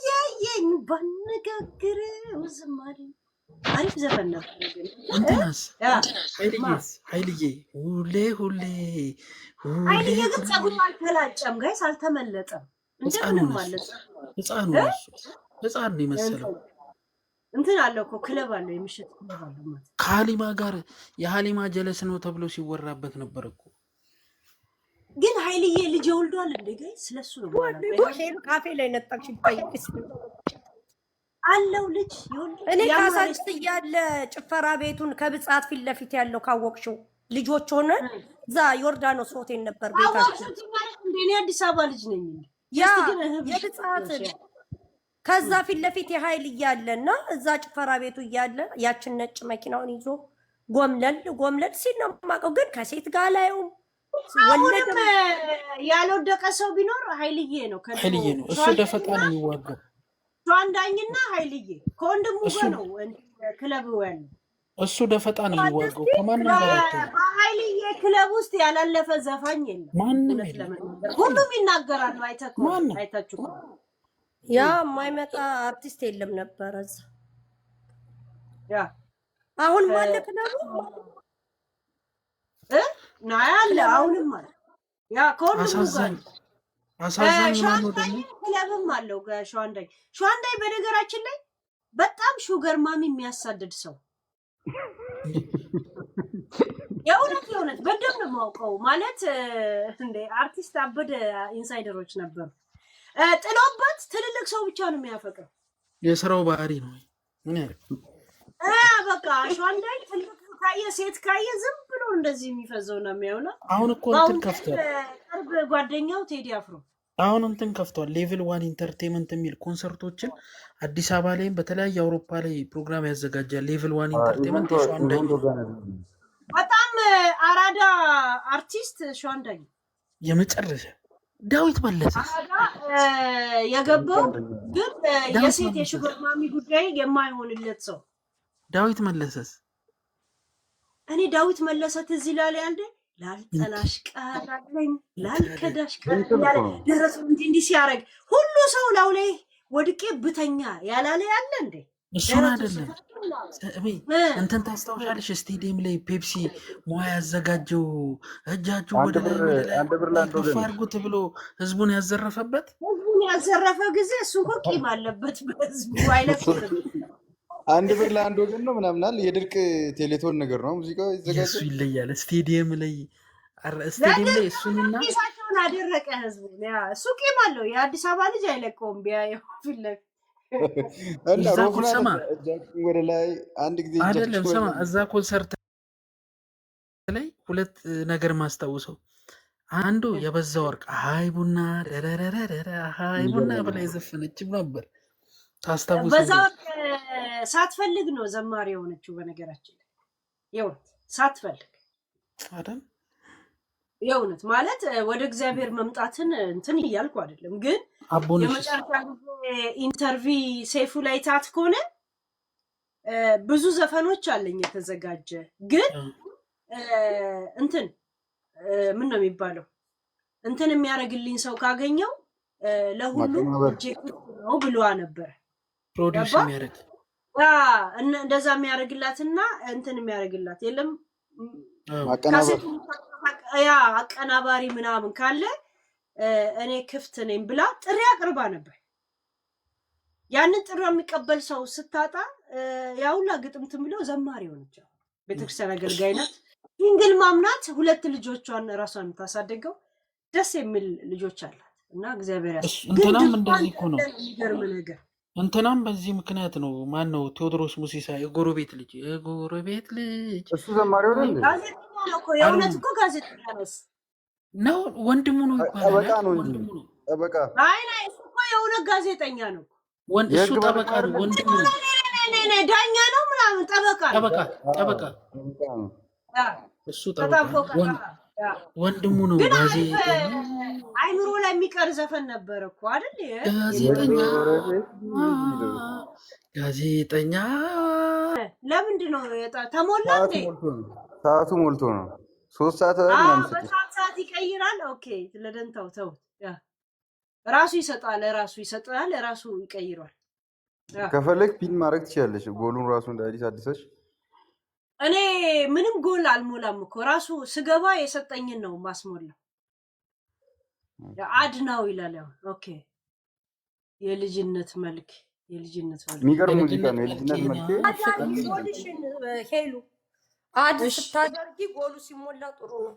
[SPEAKER 3] ያየኝ ባነጋግረው ዝም አለኝ አሪፍ ዘፈን ነው
[SPEAKER 1] እንትናስ ኃይልዬ ሁሌ
[SPEAKER 3] ኃይልዬ ግን ጸጉሩ አልተላጨም ጋይስ አልተመለጠም እንደምንም ማለት
[SPEAKER 1] ህፃኑ ነው የመሰለው
[SPEAKER 3] እንትን አለው እኮ ክለብ አለው የምሽት ክለብ አለው ማለት
[SPEAKER 1] ከሀሊማ ጋር የሀሊማ ጀለስ ነው ተብሎ ሲወራበት ነበር እኮ
[SPEAKER 3] ግን ኃይልዬ ልጅ ወልዷል እንዴ ጋይስ ስለሱ ነው
[SPEAKER 4] ሄሉ ካፌ ላይ ነጣች ይባይስ
[SPEAKER 3] አለው ልጅ ይወልድ
[SPEAKER 4] እኔ ካሳንቺስ እያለ ጭፈራ ቤቱን ከብጻት ፊት ለፊት ያለው ካወቅሽው ልጆች ሆነ እዛ ዮርዳኖስ ሆቴል ነበር ቤታችን
[SPEAKER 3] እኔ አዲስ አበባ ልጅ ነኝ
[SPEAKER 4] ያ የብጻት ከዛ ፊት ለፊት የኃይል እያለና እዛ ጭፈራ ቤቱ እያለ ያችን ነጭ መኪናውን ይዞ ጎምለል ሲል ነው የማውቀው ግን ከሴት ጋር ላይውም
[SPEAKER 3] ወለደም ያልወደቀ ሰው ቢኖር ኃይልዬ ነው
[SPEAKER 1] ኃይልዬ ነው እሱ ደፈጣ ነው የሚዋጋው
[SPEAKER 3] ቷንዳኝና ኃይልዬ ከወንድሙ ጋር ነው ክለብ ያለው
[SPEAKER 1] እሱ ደፈጣ ነው የሚዋጋው ከማንም ጋር
[SPEAKER 3] በኃይልዬ ክለብ ውስጥ ያላለፈ ዘፋኝ የለም
[SPEAKER 1] ማንም
[SPEAKER 3] ሁሉም ይናገራሉ አይታችሁ
[SPEAKER 4] ያ የማይመጣ አርቲስት የለም ነበር እዛ
[SPEAKER 3] ያ
[SPEAKER 4] አሁን ማለት ነው
[SPEAKER 3] ና ያለ አሁንም ማለት ያ ከሁሉም ጋር
[SPEAKER 1] አሳዛኝ ነው ደግሞ
[SPEAKER 3] ክለብም አለው ሸዋንዳይ በነገራችን ላይ በጣም ሹገር ማሚ የሚያሳድድ ሰው የእውነት በደንብ ነው የማውቀው ማለት እንደ አርቲስት አበደ ኢንሳይደሮች ነበሩ ጥሎበት ትልልቅ ሰው ብቻ ነው የሚያፈቅረው
[SPEAKER 1] የስራው ባህሪ ነው ምን ያደርግ
[SPEAKER 3] በቃ ሸዋንዳይ ትልቅ ካየ ሴት ካየ ዝም ብሎ እንደዚህ የሚፈዘው ነው የሚሆነው
[SPEAKER 1] አሁን እኮ እንትን ከፍቷል
[SPEAKER 3] ቅርብ ጓደኛው ቴዲ አፍሮ
[SPEAKER 1] አሁን እንትን ከፍቷል ሌቭል 1 ኢንተርቴይንመንት የሚል ኮንሰርቶችን አዲስ አበባ ላይም በተለያየ አውሮፓ ላይ ፕሮግራም ያዘጋጃል ሌቭል 1 ኢንተርቴይንመንት ሸዋንዳይ
[SPEAKER 3] በጣም አራዳ አርቲስት ሸዋንዳይ
[SPEAKER 1] የመጨረሻ ዳዊት መለሰ
[SPEAKER 3] የገባው ግን የሴት የሹገር ማሚ ጉዳይ የማይሆንለት ሰው
[SPEAKER 1] ዳዊት መለሰስ
[SPEAKER 3] እኔ ዳዊት መለሰ ትዝ ይላል ያንዴ ላልጠላሽ ቃላለኝ ላልከዳሽ ቃል ደረሱ እንዲህ ሲያረግ ሁሉ ሰው ላው ላይ ወድቄ ብተኛ ያላለ ያለ እንዴ
[SPEAKER 1] እሱን አይደለም እንትን ታስታውሻለሽ ስቴዲየም ላይ ፔፕሲ ሞያ ያዘጋጀው እጃችሁ ወደ ላይ ከፍ አድርጉት ብሎ ህዝቡን ያዘረፈበት
[SPEAKER 3] ያዘረፈ ጊዜ እሱ እኮ ቂም አለበት በህዝቡ አይለቅም
[SPEAKER 2] አንድ ብር ለአንድ ወገን ነው ምናምናል የድርቅ ቴሌቶን ነገር ነው ሙዚቃው ይዘጋጃል
[SPEAKER 1] እሱ ይለያል ስቴዲየም ላይ እሱንና
[SPEAKER 3] ቂሳቸውን አደረቀ ህዝቡ ያ እሱ ቂም አለው የአዲስ አበባ ልጅ አይለቀውም ቢያየው ፊልም
[SPEAKER 2] እና ሮፍና ወደ ላይ አንድ ጊዜ
[SPEAKER 1] አይደለም ሰማ እዛ ኮንሰርት ላይ ሁለት ነገር ማስታውሰው አንዱ የበዛ ወርቅ ሃይ ቡና ደረረረረ ሃይ ቡና ብላ ዘፈነችም ነበር ታስታውሱ
[SPEAKER 3] በዛ ሳትፈልግ ነው ዘማሪ የሆነችው በነገራችን ላይ የእውነት ሳትፈልግ
[SPEAKER 1] አይደል
[SPEAKER 3] የእውነት ማለት ወደ እግዚአብሔር መምጣትን እንትን እያልኩ አይደለም ግን የመጨረሻ ኢንተርቪ ሴፉ ላይ ታት ከሆነ ብዙ ዘፈኖች አለኝ የተዘጋጀ ግን እንትን ምን ነው የሚባለው እንትን የሚያደርግልኝ ሰው ካገኘው ለሁሉም ፕሮጀክት ነው ብሏ ነበር
[SPEAKER 1] ፕሮዲውስ የሚያደርግ
[SPEAKER 3] እንደዛ የሚያደርግላትና እንትን የሚያደርግላት የለም አቀናባሪ ምናምን ካለ እኔ ክፍት ነኝ ብላ ጥሪ አቅርባ ነበር ያንን ጥሪ የሚቀበል ሰው ስታጣ ያውላ ግጥምት ብሎ ዘማሪ ሆነች ቤተክርስቲያን አገልጋይ ናት ድንግል ማምናት ሁለት ልጆቿን ራሷን የምታሳደገው ደስ የሚል ልጆች አላት እና እግዚአብሔር ያስ ግን
[SPEAKER 1] እንትናም
[SPEAKER 3] ድምጿ
[SPEAKER 1] እንደዚህ እኮ ነው።
[SPEAKER 3] የሚገርም ነገር
[SPEAKER 1] እንትናም በዚህ ምክንያት ነው። ማን ነው? ቴዎድሮስ ሙሲሳ የጎረቤት ልጅ
[SPEAKER 2] እሱ ዘማሪ ሆነ እንዴ?
[SPEAKER 3] ጋዜጠኛ ነው እኮ የእውነት እኮ ጋዜጠኛ
[SPEAKER 1] ነው። ወንድሙ ነው
[SPEAKER 2] ጠበቃ
[SPEAKER 1] ይባላል።
[SPEAKER 2] ነው እንጂ
[SPEAKER 1] ወንድሙ ነው።
[SPEAKER 2] ጠበቃ
[SPEAKER 3] አይ እሱ እኮ የእውነት ጋዜጠኛ ነው።
[SPEAKER 1] እሱ
[SPEAKER 2] የህግ
[SPEAKER 1] ጠበቃ
[SPEAKER 2] ባለሙያ
[SPEAKER 1] ነው። ወንድሙ ነው።
[SPEAKER 3] ዳኛ ነው ምናምን ጠበቃ ነው።
[SPEAKER 1] ጠበቃ
[SPEAKER 2] ነው።
[SPEAKER 1] እሱ ጠበቃ ወንድሙ ነው።
[SPEAKER 3] ግን
[SPEAKER 1] ጋዜጠኛ
[SPEAKER 3] አይምሮ ላይ የሚቀር ዘፈን ነበር እኮ አይደል?
[SPEAKER 1] ጋዜጠኛ
[SPEAKER 3] ለምንድን ነው ተሞላ እንዴ?
[SPEAKER 2] ሰዓቱ ሞልቶ ነው። 3 ሰዓት
[SPEAKER 3] ሰዓት ይቀይራል። ኦኬ ለደንታው ተው ራሱ ይሰጣል ራሱ ይቀይራል።
[SPEAKER 2] ከፈለግ ፒን ማድረግ ትችላለሽ። ጎሉን ራሱ እንደ አዲስ አዲሰሽ
[SPEAKER 3] እኔ ምንም ጎል አልሞላም እኮ ራሱ ስገባ የሰጠኝን ነው ማስሞላው። አድናው ይላል። ኦኬ የልጅነት መልክ
[SPEAKER 2] የሚገርም ሙዚቃ ነው። የልጅነት መልክ
[SPEAKER 4] ሄሉ አድ ስታደርጊ ጎሉ ሲሞላ ጥሩ ነው።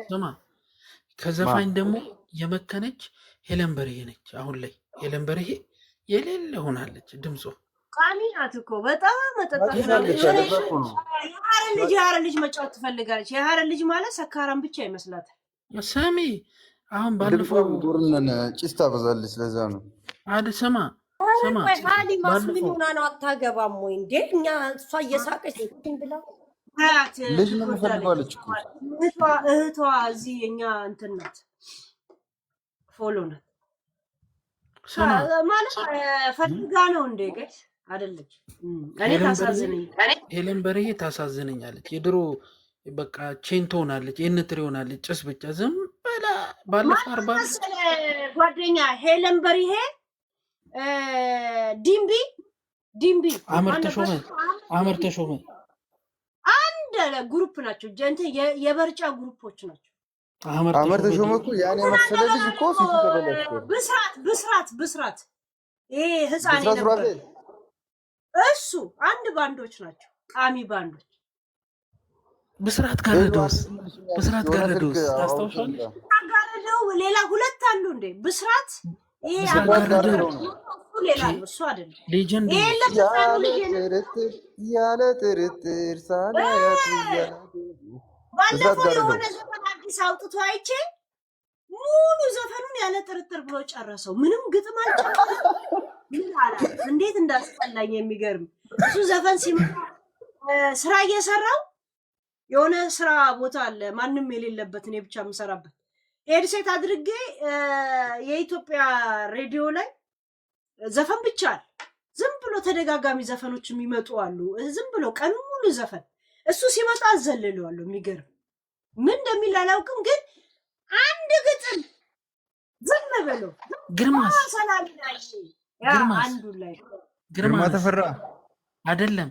[SPEAKER 1] ስማ ከዘፋኝ ደግሞ የመከነች ሄለን በርሄ ነች። አሁን ላይ ሄለን በርሄ የሌለ ሆናለች። ድምጿ
[SPEAKER 3] ቃሚ ናት እኮ በጣም መጠጣለች። የሀረር ልጅ መጫወት ትፈልጋለች። የሀረር ልጅ ማለት ሰካራም ብቻ ይመስላታል።
[SPEAKER 1] ሰሚ አሁን ባለፈው
[SPEAKER 2] ዶርነን ጭስ ታበዛለች። ለዛ ነው
[SPEAKER 1] ስማ
[SPEAKER 4] ሀሊማስ ምን ሆና ነው አታገባም ወይ እንዴ? እኛ እሷ እየሳቀች ብላ
[SPEAKER 2] ልጅ ነው የምፈልገዋለች እኮ
[SPEAKER 3] እህቷ እዚህ የኛ እንትን ናት፣ ፎሎ ናት ማለት ፈልጋ ነው እንዴ? ገች አይደለች። እኔ ታሳዝነኝ።
[SPEAKER 1] ሄለን በርሄ ታሳዝነኛለች። የድሮ በቃ ቼንቶ ሆናለች፣ የንትር ሆናለች። ጭስ ብቻ ዝም በላ ባለፈው 40
[SPEAKER 3] ጓደኛ ሄለን በርሄ ዲምቢ አመር ተሾመ አንድ ግሩፕ ናቸው። የበርጫ ግሩፖች ናቸው።
[SPEAKER 2] አመር ተሾመ እኮ ያን የመሰለ ልጅ እኮ ፊቱ ተበላሽቶ
[SPEAKER 3] ብስራት ይሄ ህፃን ነበር። እሱ አንድ ባንዶች ናቸው፣ ቃሚ ባንዶች።
[SPEAKER 1] ብስራት ጋረዶስ ታስታውሻለሽ?
[SPEAKER 3] ጋረደው ሌላ ሁለት አሉ እንዴ? ብስራት ይሄ ሌላ ነው፣ እሱ አይደለም።
[SPEAKER 1] ሌጀንድ
[SPEAKER 2] ያለ ጥርጥር ሳላያት
[SPEAKER 3] ባለፈው የሆነ ዘፈን አዲስ አውጥቶ አይቼ ሙሉ ዘፈኑን ያለ ጥርጥር ብሎ ጨረሰው። ምንም ግጥም አልጨረሰም። እንዴት እንዳስጠላኝ የሚገርም። እሱ ዘፈን ሲመጣ ስራ እየሰራው የሆነ ስራ ቦታ አለ ማንም የሌለበት እኔ ብቻ የምሰራበት ሄድሴት አድርጌ የኢትዮጵያ ሬዲዮ ላይ ዘፈን ብቻ አለ። ዝም ብሎ ተደጋጋሚ ዘፈኖች የሚመጡ አሉ። ዝም ብሎ ቀን ሙሉ ዘፈን እሱ ሲመጣ አዘልለዋለሁ። የሚገርም ምን እንደሚል አላውቅም፣ ግን አንድ ግጥም ዝም ብሎ
[SPEAKER 1] ግርማስ
[SPEAKER 3] አንዱ ላይ
[SPEAKER 2] ግርማ ተፈራ
[SPEAKER 1] አይደለም።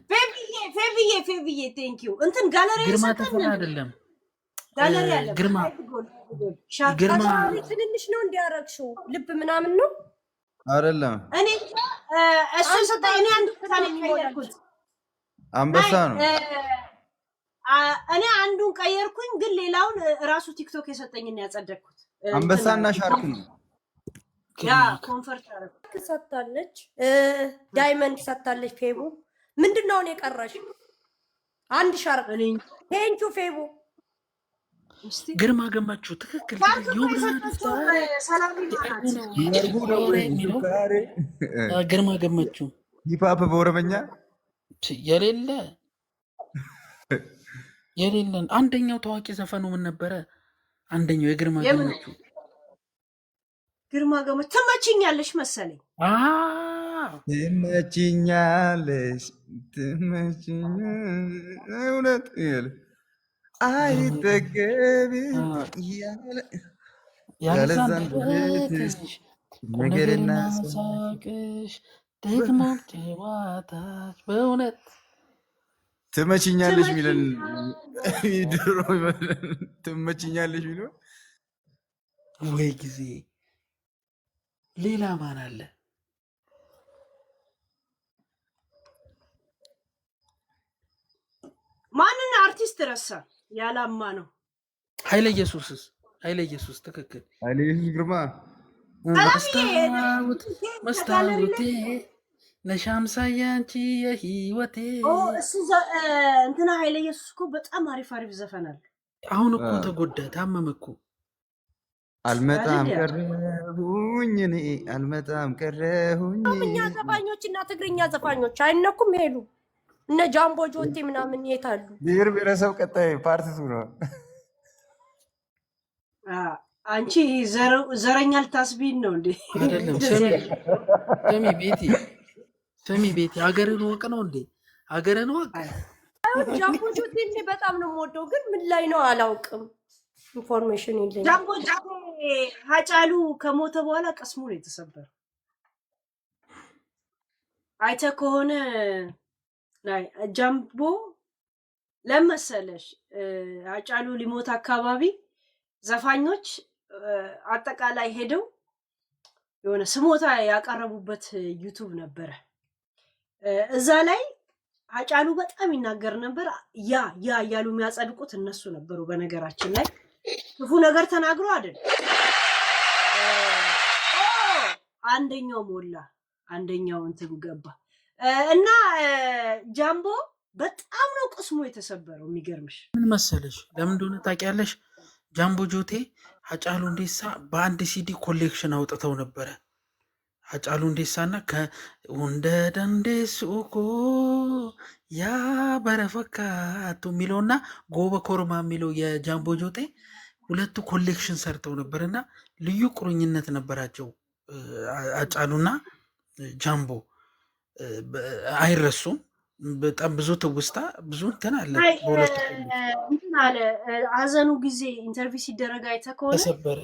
[SPEAKER 3] ፌብዬ ቴንክ ዩ እንትን ጋለሪ
[SPEAKER 1] ግርማ ተፈራ አይደለም።
[SPEAKER 3] ጋለሪ አለ።
[SPEAKER 1] ግርማ
[SPEAKER 4] ትንንሽ ነው እንዲያረግሽው ልብ ምናምን ነው
[SPEAKER 2] አይደለም።
[SPEAKER 3] እኔ እሱ ሰጠኝ። እኔ አንዱ ታኔ ቀየርኩት።
[SPEAKER 2] አንበሳ ነው።
[SPEAKER 3] እኔ አንዱን ቀየርኩኝ፣ ግን ሌላውን ራሱ ቲክቶክ የሰጠኝና ያጸደቅኩት
[SPEAKER 2] አንበሳና ሻርክ ነው።
[SPEAKER 3] ያ ኮንፈርት አረኩ።
[SPEAKER 4] ሰጣለች ዳይመንድ ሰጣለች። ፌቡ ምንድነው ነው የቀረሽ? አንድ ሻርክ ቴንኪ ፌቡ።
[SPEAKER 1] ግርማ ገመችው ትክክል። ግርማ ገመችው
[SPEAKER 2] ሂፓፕ በኦሮመኛ
[SPEAKER 1] የሌለን አንደኛው ታዋቂ ዘፈኑ ምን ነበረ? አንደኛው የግርማ ገመችው
[SPEAKER 3] ትመችኛለሽ መሰለኝ።
[SPEAKER 2] ትመችኛለሽ እውነት አይጠገብም
[SPEAKER 1] ነገርና ሳቅሽ ደግሞ ጨዋታች በእውነት
[SPEAKER 2] ትመችኛለሽ ሚለን ድሮ ትመችኛለሽ ሚለን
[SPEAKER 1] ወይ ጊዜ። ሌላ ማን አለ?
[SPEAKER 3] ማንን አርቲስት ረሳ? ያላማ ነው
[SPEAKER 1] ኃይለ ኢየሱስስ ኃይለ ኢየሱስ ትክክል።
[SPEAKER 2] ኃይለ ኢየሱስ ግርማ
[SPEAKER 1] መስታወቴ ነሻምሳዬ አንቺ የህይወቴ
[SPEAKER 3] እሱ እንትና ኃይለ ኢየሱስ እኮ በጣም አሪፍ ዘፈናል።
[SPEAKER 1] አሁን እኮ ተጎዳ ታመመ እኮ።
[SPEAKER 2] አልመጣም ቀረሁኝ እኔ አልመጣም ቀረሁኝ።
[SPEAKER 4] እኛ ዘፋኞች እና ትግርኛ ዘፋኞች አይነኩም ሄሉ እነ ጃምቦ ጆቴ ምናምን የት አሉ?
[SPEAKER 2] ብሔር ብሔረሰብ ቀጣይ ፓርት ነው።
[SPEAKER 3] አንቺ ዘረኛ ልታስቢን ነው እንዴ?
[SPEAKER 1] አይደለም። ስሚ ቤቲ ሀገርን ወቅ ነው እንዴ? ሀገርን ወቅ
[SPEAKER 4] ጃምቦ ጆቴ በጣም ነው የምወደው፣ ግን ምን ላይ ነው አላውቅም። ኢንፎርሜሽን የለኝም።
[SPEAKER 3] ጃምቦ ጆቴ ሀጫሉ ከሞተ በኋላ ቀስሙ ነው የተሰበረው። አይተህ ከሆነ ላይ ጃምቦ ለመሰለሽ ሀጫሉ ሊሞት አካባቢ ዘፋኞች አጠቃላይ ሄደው የሆነ ስሞታ ያቀረቡበት ዩቲዩብ ነበረ። እዛ ላይ ሀጫሉ በጣም ይናገር ነበር። ያ እያሉ የሚያጸድቁት እነሱ ነበሩ። በነገራችን ላይ ክፉ ነገር ተናግሮ አይደል። አንደኛው ሞላ፣ አንደኛው እንትን ገባ እና ጃምቦ በጣም ነው ቅስሙ የተሰበረው። የሚገርምሽ
[SPEAKER 1] ምን መሰለሽ ለምን እንደሆነ ታውቂያለሽ? ጃምቦ ጆቴ ሀጫሉ ሁንዴሳ በአንድ ሲዲ ኮሌክሽን አውጥተው ነበረ። ሀጫሉ ሁንዴሳና ከወንደ ደንዴሱኮ ያ በረፈካቱ የሚለውና ጎበ ኮርማ የሚለው የጃምቦ ጆቴ ሁለቱ ኮሌክሽን ሰርተው ነበርና ልዩ ቁርኝነት ነበራቸው። ሀጫሉና ጃምቦ አይረሱም። በጣም ብዙ ትውስታ ብዙ እንትን አለ። በሁለቱ
[SPEAKER 3] እንትን አለ ሀዘኑ ጊዜ ኢንተርቪው ሲደረግ አይተህ ከሆነ
[SPEAKER 1] ተሰበረ።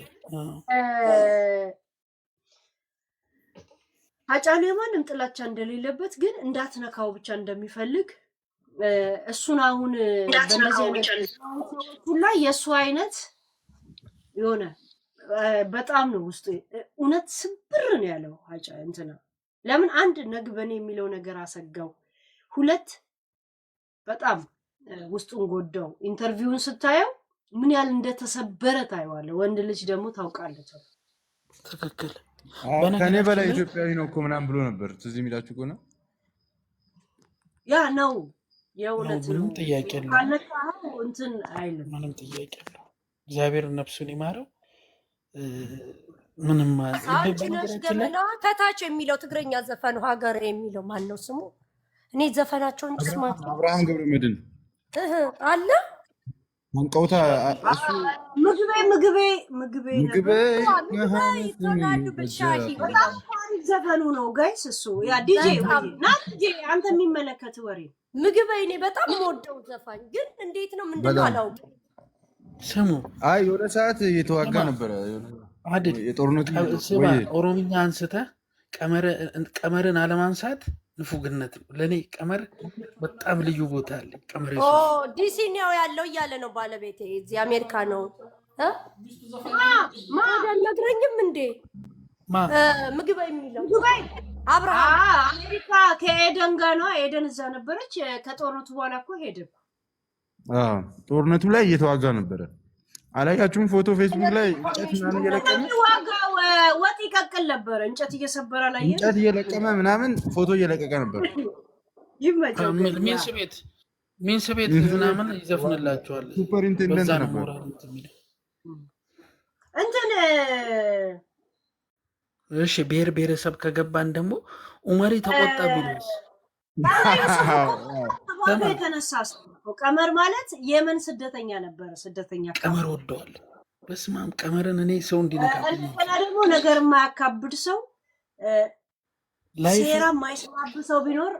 [SPEAKER 3] ሀጫሉ የማንም ጥላቻ እንደሌለበት ግን እንዳትነካው ብቻ እንደሚፈልግ እሱን አሁን ላይ የእሱ አይነት የሆነ በጣም ነው ውስጡ እውነት ስብር ነው ያለው እንትና ለምን አንድ ነግበኔ የሚለው ነገር አሰጋው፣ ሁለት በጣም ውስጡን ጎዳው። ኢንተርቪውን ስታየው ምን ያህል እንደተሰበረ ታየዋለህ። ወንድ ልጅ ደግሞ ታውቃለች።
[SPEAKER 1] ትክክል።
[SPEAKER 2] ከኔ በላይ ኢትዮጵያዊ ነው እኮ ምናምን ብሎ ነበር። ትዝ የሚላችሁ ከሆነ
[SPEAKER 3] ያ ነው የእውነት ነው።
[SPEAKER 1] ምንም ጥያቄ የለውም።
[SPEAKER 3] ካነካኸው እንትን አይልም።
[SPEAKER 1] ምንም ጥያቄ የለውም። እግዚአብሔር ነፍሱን ይማረው። ምንም
[SPEAKER 4] ከታች የሚለው ትግረኛ ዘፈን ሀገር የሚለው ማን ነው ስሙ? እኔ ዘፈናቸውን ስማት
[SPEAKER 2] አብርሃም ገብረመድህን
[SPEAKER 4] አለ
[SPEAKER 2] አንቀውታ እሱ
[SPEAKER 3] ምግቤ በጣም ዘፈኑ ነው ጋይስ። እሱ ያ ዲጄ አንተ የሚመለከት ወሬ
[SPEAKER 4] ምግቤ እኔ በጣም የምወደው ዘፋኝ ግን እንዴት ነው ምንድን ነው አላውቅም።
[SPEAKER 1] ስሙ
[SPEAKER 2] አይ የሆነ ሰዓት እየተዋጋ ነበረ
[SPEAKER 1] አይደል?
[SPEAKER 2] የጦርነቱ
[SPEAKER 1] ኦሮምኛ አንስተህ ቀመርን አለማንሳት ንፉግነት ነው። ለእኔ ቀመር በጣም ልዩ ቦታ አለ። ቀመር
[SPEAKER 4] ዲሲ ነው ያለው እያለ ነው ባለቤቴ። እዚህ አሜሪካ ነው። አልነግረኝም እንዴ ምግብ የሚለው አብርሃም
[SPEAKER 3] አሜሪካ ከኤደን ጋር ነው። ኤደን እዛ ነበረች። ከጦርነቱ በኋላ እኮ ሄደ።
[SPEAKER 2] ጦርነቱ ላይ እየተዋጋ ነበረ። አላያችሁም? ፎቶ ፌስቡክ ላይ እንጨት ምናምን እየለቀመ
[SPEAKER 3] ወጥ ይቀቅል ነበረ። እንጨት እየሰበረ ላይ
[SPEAKER 2] እንጨት እየለቀመ ምናምን ፎቶ እየለቀቀ ነበር።
[SPEAKER 3] ይመቸው
[SPEAKER 1] ሚንስ ቤት ምናምን ይዘፍንላቸዋል።
[SPEAKER 2] ሱፐርኢንቴንደንት ነበር
[SPEAKER 3] እንትን።
[SPEAKER 1] እሺ ብሔር ብሔረሰብ ከገባን ደግሞ ኡመሪ ተቆጣ ቢሉስ
[SPEAKER 3] የተነሳ ቀመር ማለት የመን ስደተኛ ነበረ። ስደተኛ
[SPEAKER 1] ቀመር ወደዋል። በስመ አብ ቀመርን እኔ ሰው እንዲነካብኝ
[SPEAKER 3] ደግሞ ነገር የማያካብድ ሰው ሴራ የማይሰማብ ሰው ቢኖር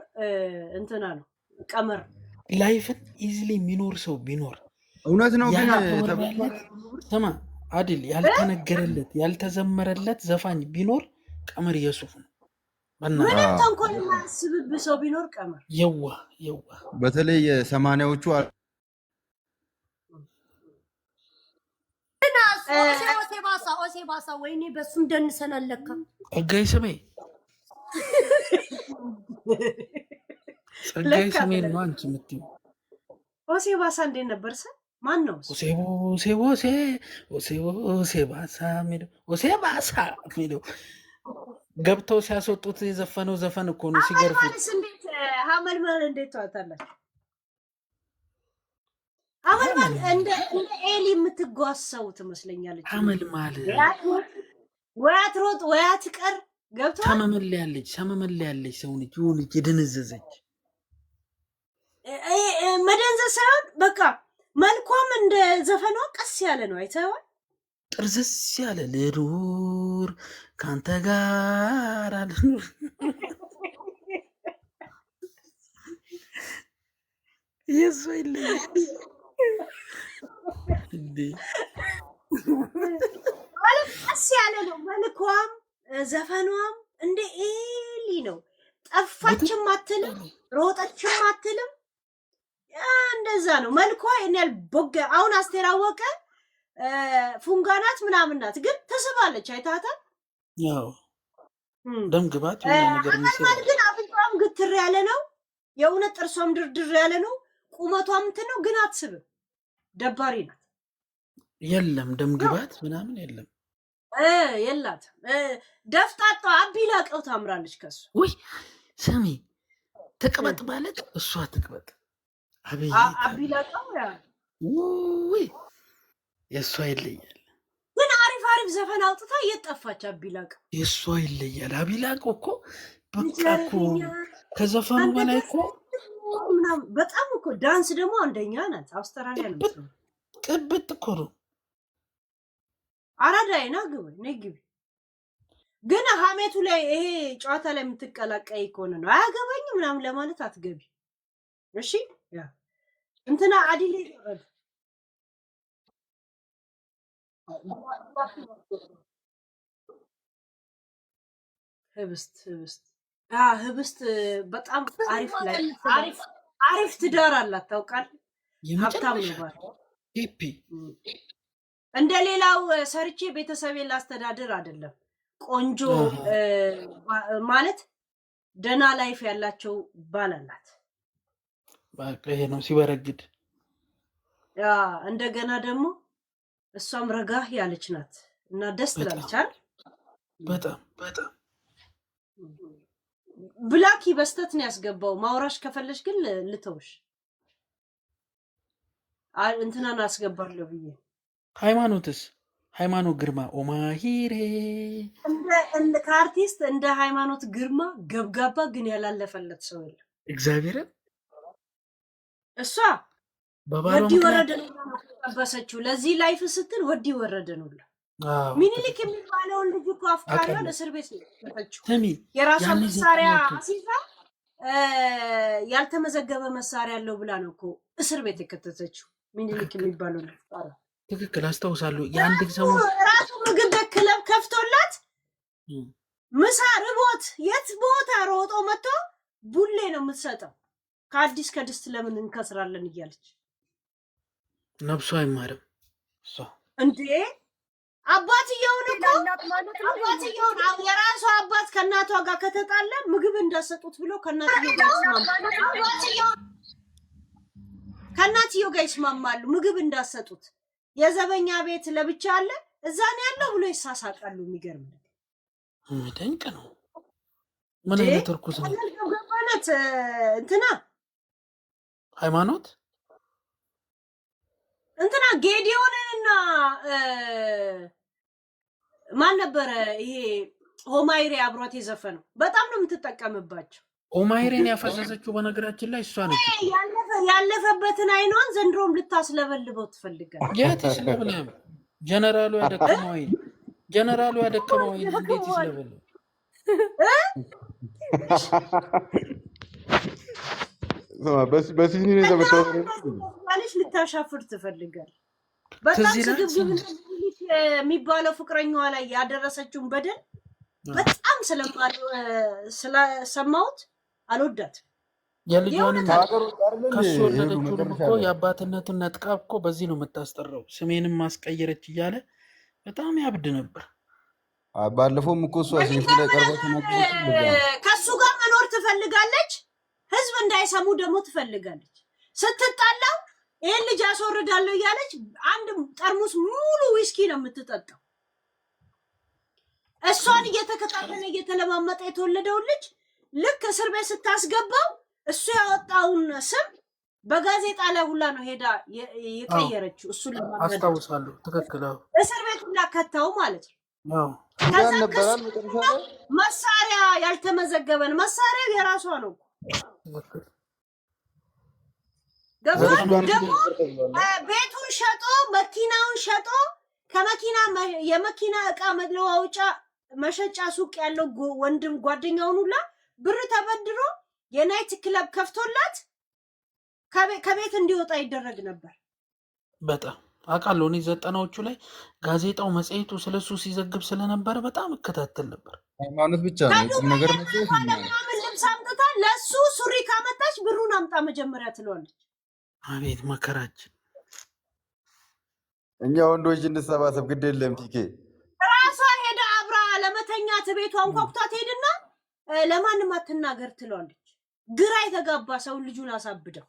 [SPEAKER 3] እንትና ነው ቀመር።
[SPEAKER 1] ላይፍን ኢዝሊ የሚኖር ሰው ቢኖር
[SPEAKER 2] እውነት ነው። ግን
[SPEAKER 1] ስማ አድል ያልተነገረለት ያልተዘመረለት ዘፋኝ ቢኖር ቀመር የሱፍ ነው።
[SPEAKER 3] ምንም ተንኮል የማያስብብ ሰው ቢኖር ቀመር
[SPEAKER 1] የዋ
[SPEAKER 2] በተለይ የሰማንያዎቹ
[SPEAKER 4] ኦሴባሳ ወይኔ በሱም ደንሰናል ለካ።
[SPEAKER 1] ጸጋይ ስሜ ነው አንቺ የምትይው።
[SPEAKER 3] ኦሴባሳ እንዴት ነበር? ማን ነው እሱ?
[SPEAKER 1] ባሳ የሚለው ገብተው ሲያስወጡት የዘፈነው ዘፈን እኮ ነው። ሲገርፉት
[SPEAKER 3] ሐመልማልስ እንዴት ሐመልማል እንዴት ትዋታላችሁ? ሐመልማል እንደ ኤሊ የምትጓሰው ትመስለኛለች።
[SPEAKER 1] ሐመልማል
[SPEAKER 3] ወይ አትሮጥ ወይ አትቀር ገብቷል።
[SPEAKER 1] ሰመመል ያለች ሰው ነች። የሆነች የደነዘዘች
[SPEAKER 3] መደንዘዝ ሳይሆን በቃ መልኳም እንደ ዘፈኗ ቀስ ያለ ነው። አይተኸዋል?
[SPEAKER 1] ጥርዝስ ያለ ልሩር ካንተ ጋር አልኑር የሱ ይለኝ እንዴ
[SPEAKER 3] ማለት ቀስ ያለ ነው መልኳም ዘፈኗም እንደ ኤሊ ነው። ጠፋችም አትልም፣ ሮጠችም አትልም። እንደዛ ነው መልኳ። እኔል ቦገ አሁን አስቴር አወቀ ፉንጋናት ምናምን ናት፣ ግን ትስባለች። አይታታል?
[SPEAKER 1] ያው ደም ግባት የሆነ ነገር
[SPEAKER 3] ማለት ግን አፍንጫም ግትር ያለ ነው። የእውነት ጥርሷም ድርድር ያለ ነው። ቁመቷም እንትን ነው፣ ግን አትስብም። ደባሪ ናት።
[SPEAKER 1] የለም ደም ግባት ምናምን የለም።
[SPEAKER 3] የላትም። ደፍጣጣ አቢላቀው ታምራለች ከሱ።
[SPEAKER 1] ወይ ስሚ ትቅበጥ ማለት እሷ ትቅበጥ።
[SPEAKER 3] አቢላቀው ያ
[SPEAKER 1] ወይ የእሷ ይለያል።
[SPEAKER 3] ግን አሪፍ ዘፈን አውጥታ እየጠፋች አቢላቀው
[SPEAKER 1] የእሷ ይለያል። አቢላቀው እኮ በቃ እኮ ከዘፈኑ በላይ እኮ
[SPEAKER 3] በጣም እኮ ዳንስ ደግሞ አንደኛ ናት። አውስትራሊያ ነው
[SPEAKER 1] ቅብጥ እኮ ነው።
[SPEAKER 3] አራዳይና ግቢ ግን ሀሜቱ ላይ ይሄ ጨዋታ ላይ የምትቀላቀይ ከሆነ ነው አያገባኝም ምናምን ለማለት አትገቢ። እሺ ያ እንትና አዲሌ ህብስት በጣም አሪፍ ትዳር አላት ታውቃለህ። ሀብታም ነው ባል እንደ ሌላው ሰርቼ ቤተሰቤን ላስተዳድር አይደለም። ቆንጆ ማለት ደና ላይፍ ያላቸው ባል አላት።
[SPEAKER 1] በቃ ይሄ ነው ሲበረግድ።
[SPEAKER 3] ያ እንደገና ደግሞ እሷም ረጋ ያለች ናት እና ደስ ትላለች አይደል? በጣም ብላኪ በስተት ነው ያስገባው። ማውራሽ ከፈለሽ ግን ልተውሽ እንትናን አስገባለሁ ብዬ። ሃይማኖት ግርማ ኦማሂሬ እንደ ከአርቲስት እንደ ሃይማኖት ግርማ ገብጋባ ግን ያላለፈለት ሰው የለም። እግዚአብሔርን እሷ ወዲ ወረደ ነው ተጠበሰችው። ለዚህ ላይፍ ስትል ወዲ ወረደ ነው። ሚኒሊክ የሚባለውን ልጅ እኮ አፍቃሪዋ ለእስር ቤት ከተተችው። የራሷን መሳሪያ አሲዛ ያልተመዘገበ መሳሪያ ያለው ብላ ነው እኮ እስር ቤት የከተተችው። ሚኒሊክ የሚባለው ልጅ
[SPEAKER 1] ትክክል አስታውሳለሁ። የአንድ ሰሞን
[SPEAKER 3] ራሱ ምግብ ክለብ ከፍቶላት ምሳ ርቦት የት ቦታ ሮጦ መጥቶ ቡሌ ነው የምትሰጠው። ከአዲስ ከድስት ለምን እንከስራለን እያለች
[SPEAKER 1] ነብሷ አይማርም እሷ እንዴ።
[SPEAKER 3] አባትየውን የራሷ አባት ከእናቷ ጋር ከተጣለ ምግብ እንዳሰጡት ብሎ ከእናትየው ጋር ይስማማሉ። ምግብ እንዳሰጡት የዘበኛ ቤት ለብቻ አለ እዛ ነው ያለው ብሎ ይሳሳቃሉ። የሚገርም
[SPEAKER 1] ደንቅ ነው። ምን አይነት እርኩስ ነው
[SPEAKER 3] ገባለት እንትና
[SPEAKER 1] ሃይማኖት
[SPEAKER 3] እንትና ጌዲዮንንና ማን ነበረ ይሄ ሆማይሬ አብሯት የዘፈነው። በጣም ነው የምትጠቀምባቸው።
[SPEAKER 1] ሆማይሬን ያፈሰሰችው በነገራችን ላይ እሷ ነች።
[SPEAKER 3] ያለፈበትን አይኗን ዘንድሮም ልታስለበልበው ትፈልጋለች።
[SPEAKER 1] ያት ይስለበልም ጀነራሉ ያደከመው እንዴት ይስለበል?
[SPEAKER 2] በሲኒ ነው የተመታው።
[SPEAKER 3] ልታሻፍር ትፈልጋል። በጣም ስግብግብ የሚባለው ፍቅረኛዋ ላይ ያደረሰችውን በደል በጣም ስለሰማሁት አልወዳትም።
[SPEAKER 1] የልጇንም ከሱ ወለደችውንም እኮ የአባትነቱን ነጥቃ እኮ በዚህ ነው የምታስጠራው። ስሜንም ማስቀየረች እያለ በጣም ያብድ ነበር።
[SPEAKER 2] ባለፈውም እኮ እሷ ሴፍ ላይ ቀርባ ተናገረች።
[SPEAKER 3] ከሱ ጋር መኖር ትፈልጋለች። ህዝብ እንዳይሰሙ ደግሞ ትፈልጋለች። ስትጣላው ይሄን ልጅ አስወርዳለሁ እያለች አንድ ጠርሙስ ሙሉ ዊስኪ ነው የምትጠጣው። እሷን እየተከታተለ እየተለማመጠ የተወለደው ልጅ ልክ እስር ቤት ስታስገባው እሱ ያወጣውን ስም በጋዜጣ ላይ ሁላ ነው ሄዳ የቀየረችው። እሱ ለማመድ
[SPEAKER 1] አስታውሳለሁ። ትክክል።
[SPEAKER 3] እስር ቤት ሁላ ከተው ማለት ነው።
[SPEAKER 2] ያን ነበራል መጨረሻ ላይ
[SPEAKER 3] መሳሪያ ያልተመዘገበን መሳሪያው የራሷ ነው። ደግሞ ቤቱን ሸጦ መኪናውን ሸጦ ከመኪና የመኪና እቃ መለዋወጫ መሸጫ ሱቅ ያለው ወንድም ጓደኛውን ሁላ ብር ተበድሮ የናይት ክለብ ከፍቶላት ከቤት እንዲወጣ ይደረግ ነበር።
[SPEAKER 1] በጣም አውቃለሁ። እኔ 90ዎቹ ላይ ጋዜጣው መጽሔቱ ስለሱ ሲዘግብ ስለነበረ በጣም እከታተል ነበር።
[SPEAKER 2] ሃይማኖት ብቻ ነው ነገር ነው።
[SPEAKER 3] ለምን ልብስ አምጥታ ለሱ ሱሪ ካመጣች ብሩን አምጣ መጀመሪያ ትለዋለች።
[SPEAKER 1] አቤት መከራችን።
[SPEAKER 2] እኛ ወንዶች እንሰባሰብ ግድ የለም ቲኬ
[SPEAKER 3] ራሷ ሄዳ አብራ ለመተኛት ቤቷን ኳኩታት ሄድና ለማንም አትናገር ትለዋለች። ግራ የተጋባ ሰው ልጁን አሳብደው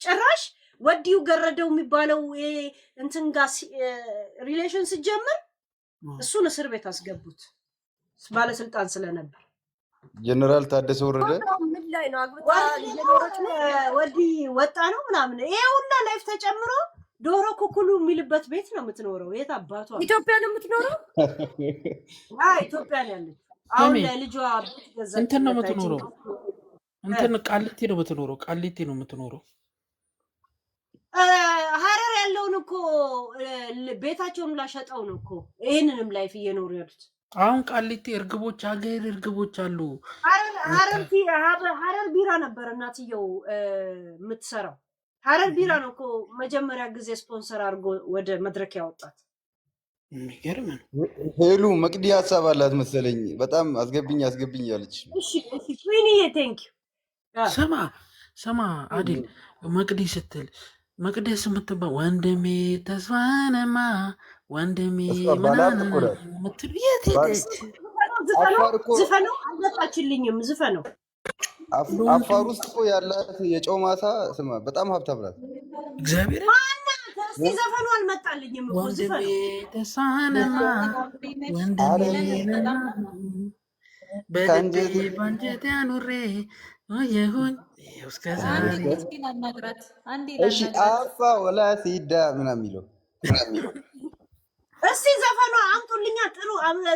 [SPEAKER 3] ጭራሽ ወዲው ገረደው የሚባለው እንትን ጋር ሪሌሽን ሲጀምር እሱን እስር ቤት አስገቡት ባለስልጣን ስለነበር።
[SPEAKER 2] ጀነራል ታደሰ ወረደ
[SPEAKER 4] ምን ላይ ነው አግብታ እየኖረች ነው
[SPEAKER 3] ወዲ ወጣ ነው ምናምን ይሄ ሁላ ላይፍ ተጨምሮ ዶሮ ኩኩሉ የሚልበት ቤት ነው የምትኖረው። የት አባቷ
[SPEAKER 4] ኢትዮጵያ ነው የምትኖረው?
[SPEAKER 3] ኢትዮጵያ ነው ያለች። አሁን ለልጇ ቤት ገዛች።
[SPEAKER 1] እንትን ነው የምትኖረው። እንትን ቃሊቲ ነው የምትኖረው። ቃሊቲ ነው የምትኖረው።
[SPEAKER 3] ሀረር ያለውን እኮ ቤታቸውን ላሸጠው ነው እኮ ይህንንም ላይፍ እየኖሩ ያሉት።
[SPEAKER 1] አሁን ቃሊቲ እርግቦች ሀገር እርግቦች አሉ።
[SPEAKER 3] ሀረር ቢራ ነበር እናትየው የምትሰራው። ሀረር ቢራ ነው እኮ መጀመሪያ ጊዜ ስፖንሰር አድርጎ ወደ መድረክ ያወጣት።
[SPEAKER 1] የሚገርም ነው።
[SPEAKER 2] ሄሉ መቅዲ ሀሳብ አላት መሰለኝ። በጣም አስገብኝ ያለች።
[SPEAKER 1] ስማ አዲል መቅዲ ስትል መቅደስ የምትባል ወንድሜ ተስፋነማ ወንድሜ ምናምን የምትል የት ሄደች?
[SPEAKER 3] ዝፈነው አልመጣችልኝም። ዝፈነው
[SPEAKER 2] አፋር ውስጥ እኮ ያላት የጨው ማሳ ስማ፣ በጣም ሀብታም ናት።
[SPEAKER 1] እግዚአብሔር
[SPEAKER 3] እስቲ ዘፈኑ አልመጣልኝም እኮ
[SPEAKER 1] ወንድሜ ተስፋነማ ወንድሜ በልቤ ባንጀት ያኑሬ ይሁን እስከዛሬ።
[SPEAKER 2] እሺ አፋ ወላ ሲዳ ምናምን የሚለው
[SPEAKER 3] እስቲ ዘፈኑ አምጡልኛ። ጥሩ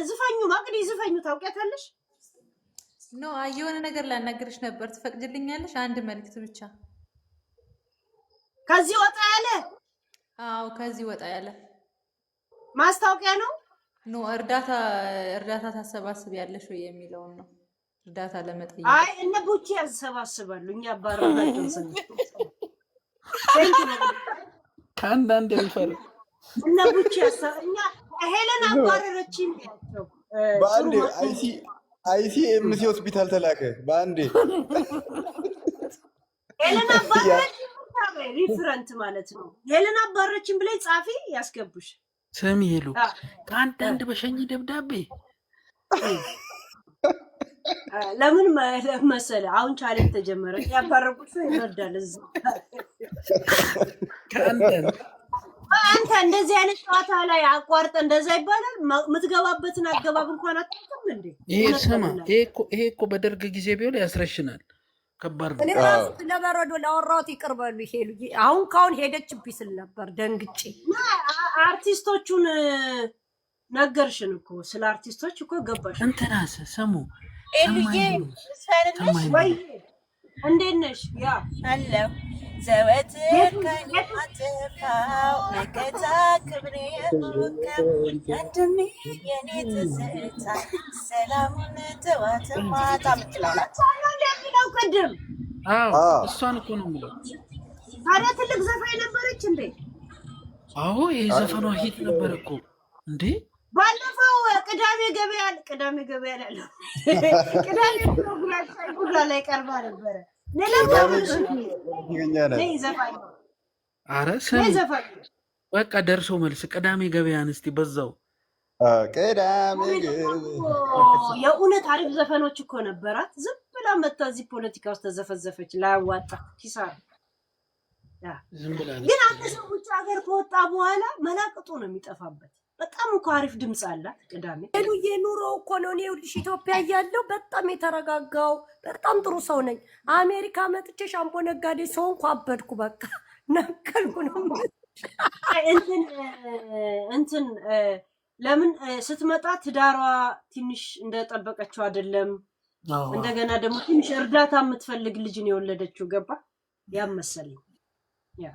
[SPEAKER 3] ዝፈኙ ማቅዲ ዝፈኙ። ታውቂያታለሽ?
[SPEAKER 6] ኖ የሆነ ነገር ላናገርሽ ነበር። ትፈቅጅልኛለሽ? አንድ መልዕክት ብቻ።
[SPEAKER 3] ከዚህ ወጣ ያለ?
[SPEAKER 6] አዎ ከዚህ ወጣ ያለ
[SPEAKER 3] ማስታወቂያ ነው።
[SPEAKER 6] ኖ እርዳታ ታሰባስብ ያለሽ ወይ የሚለውን ነው። እርዳታ ለመጠየቅ።
[SPEAKER 3] አይ እነ ቡቺ ያሰባስባሉ። እኛ ባረጋቸው ሰው
[SPEAKER 1] ከአንዳንድ ይፈር
[SPEAKER 3] እነ ቡቺ እኛ ሄለን አባረረችኝ ያለው
[SPEAKER 2] በአንዴ አይሲኤምሲ ሆስፒታል ተላከ። በአንዴ
[SPEAKER 3] ሄለን አባረረችኝ ሪፈረንት ማለት ነው። ሄለን አባረረችኝ ብለይ ጻፊ ያስገቡሽ።
[SPEAKER 1] ስሚ ሄሉ ከአንዳንድ በሸኝ ደብዳቤ
[SPEAKER 3] ለምን መሰለ አሁን ቻሌንጅ ተጀመረ። ያባረቁት ይወርዳል። እዚህ አንተ እንደዚህ አይነት ጨዋታ ላይ አቋርጠ እንደዛ ይባላል። የምትገባበትን አገባብ እንኳን አታውቅም እንዴ?
[SPEAKER 1] ይሄ እኮ በደርግ ጊዜ ቢሆን ያስረሽናል። ከባድ ነው።
[SPEAKER 4] እኔ ራሱ ለበረዶ ላወራሁት ይቅር በሉ። ይሄ ልጅ አሁን ካሁን ሄደችብኝ ስል ነበር ደንግጬ።
[SPEAKER 3] አርቲስቶቹን ነገርሽን እኮ ስለ አርቲስቶች እኮ ገባሽ።
[SPEAKER 1] እንትናስ ሰሙ
[SPEAKER 7] ኤልዬ ሰልልሽ
[SPEAKER 3] ወይ እንዴት ነሽ? ያ
[SPEAKER 7] አለው ዘወትር ከማጥፋው መከታ ክብሬ ሩከም ወንድሜ የኔ ትዝታ ሰላሙን ተዋት ማታ ምትለው ናት።
[SPEAKER 3] እንደሚለው ቅድም
[SPEAKER 1] እሷን እኮ ነው የምለው።
[SPEAKER 3] ታዲያ ትልቅ ዘፋኝ ነበረች እንዴ?
[SPEAKER 1] አዎ ይሄ ዘፈኗ ሂት ነበር እኮ እንዴ።
[SPEAKER 3] ባለፈው ቅዳሜ ገበያ ያለው ቅዳሜ ፕሮግራም ላይ ቀርባ ነበረ።
[SPEAKER 1] አረ በቃ ደርሶ መልስ ቅዳሜ ገበያን እስቲ በዛው
[SPEAKER 2] ቅዳሜ
[SPEAKER 3] የእውነት አሪፍ ዘፈኖች እኮ ነበራት። ዝም ብላ መታ እዚህ ፖለቲካ ውስጥ ተዘፈዘፈች። ላያዋጣ ኪሳራ ግን አንተ ሰው ውጭ ሀገር ከወጣ በኋላ መላቅጡ ነው የሚጠፋበት። በጣም እኮ አሪፍ ድምፅ አላት ቅዳሜ።
[SPEAKER 4] የኑሮ እኮ ነው። እኔ ይኸውልሽ ኢትዮጵያ እያለሁ በጣም የተረጋጋው በጣም ጥሩ ሰው ነኝ። አሜሪካ መጥቼ ሻምፖ ነጋዴ ሰውንኩ አበድኩ። በቃ ነቀልኩ ነው
[SPEAKER 3] እንትን ለምን ስትመጣ ትዳሯ ትንሽ እንደጠበቀችው አይደለም። እንደገና ደግሞ ትንሽ እርዳታ የምትፈልግ ልጅ ነው የወለደችው። ገባ ያም መሰለኝ። ያ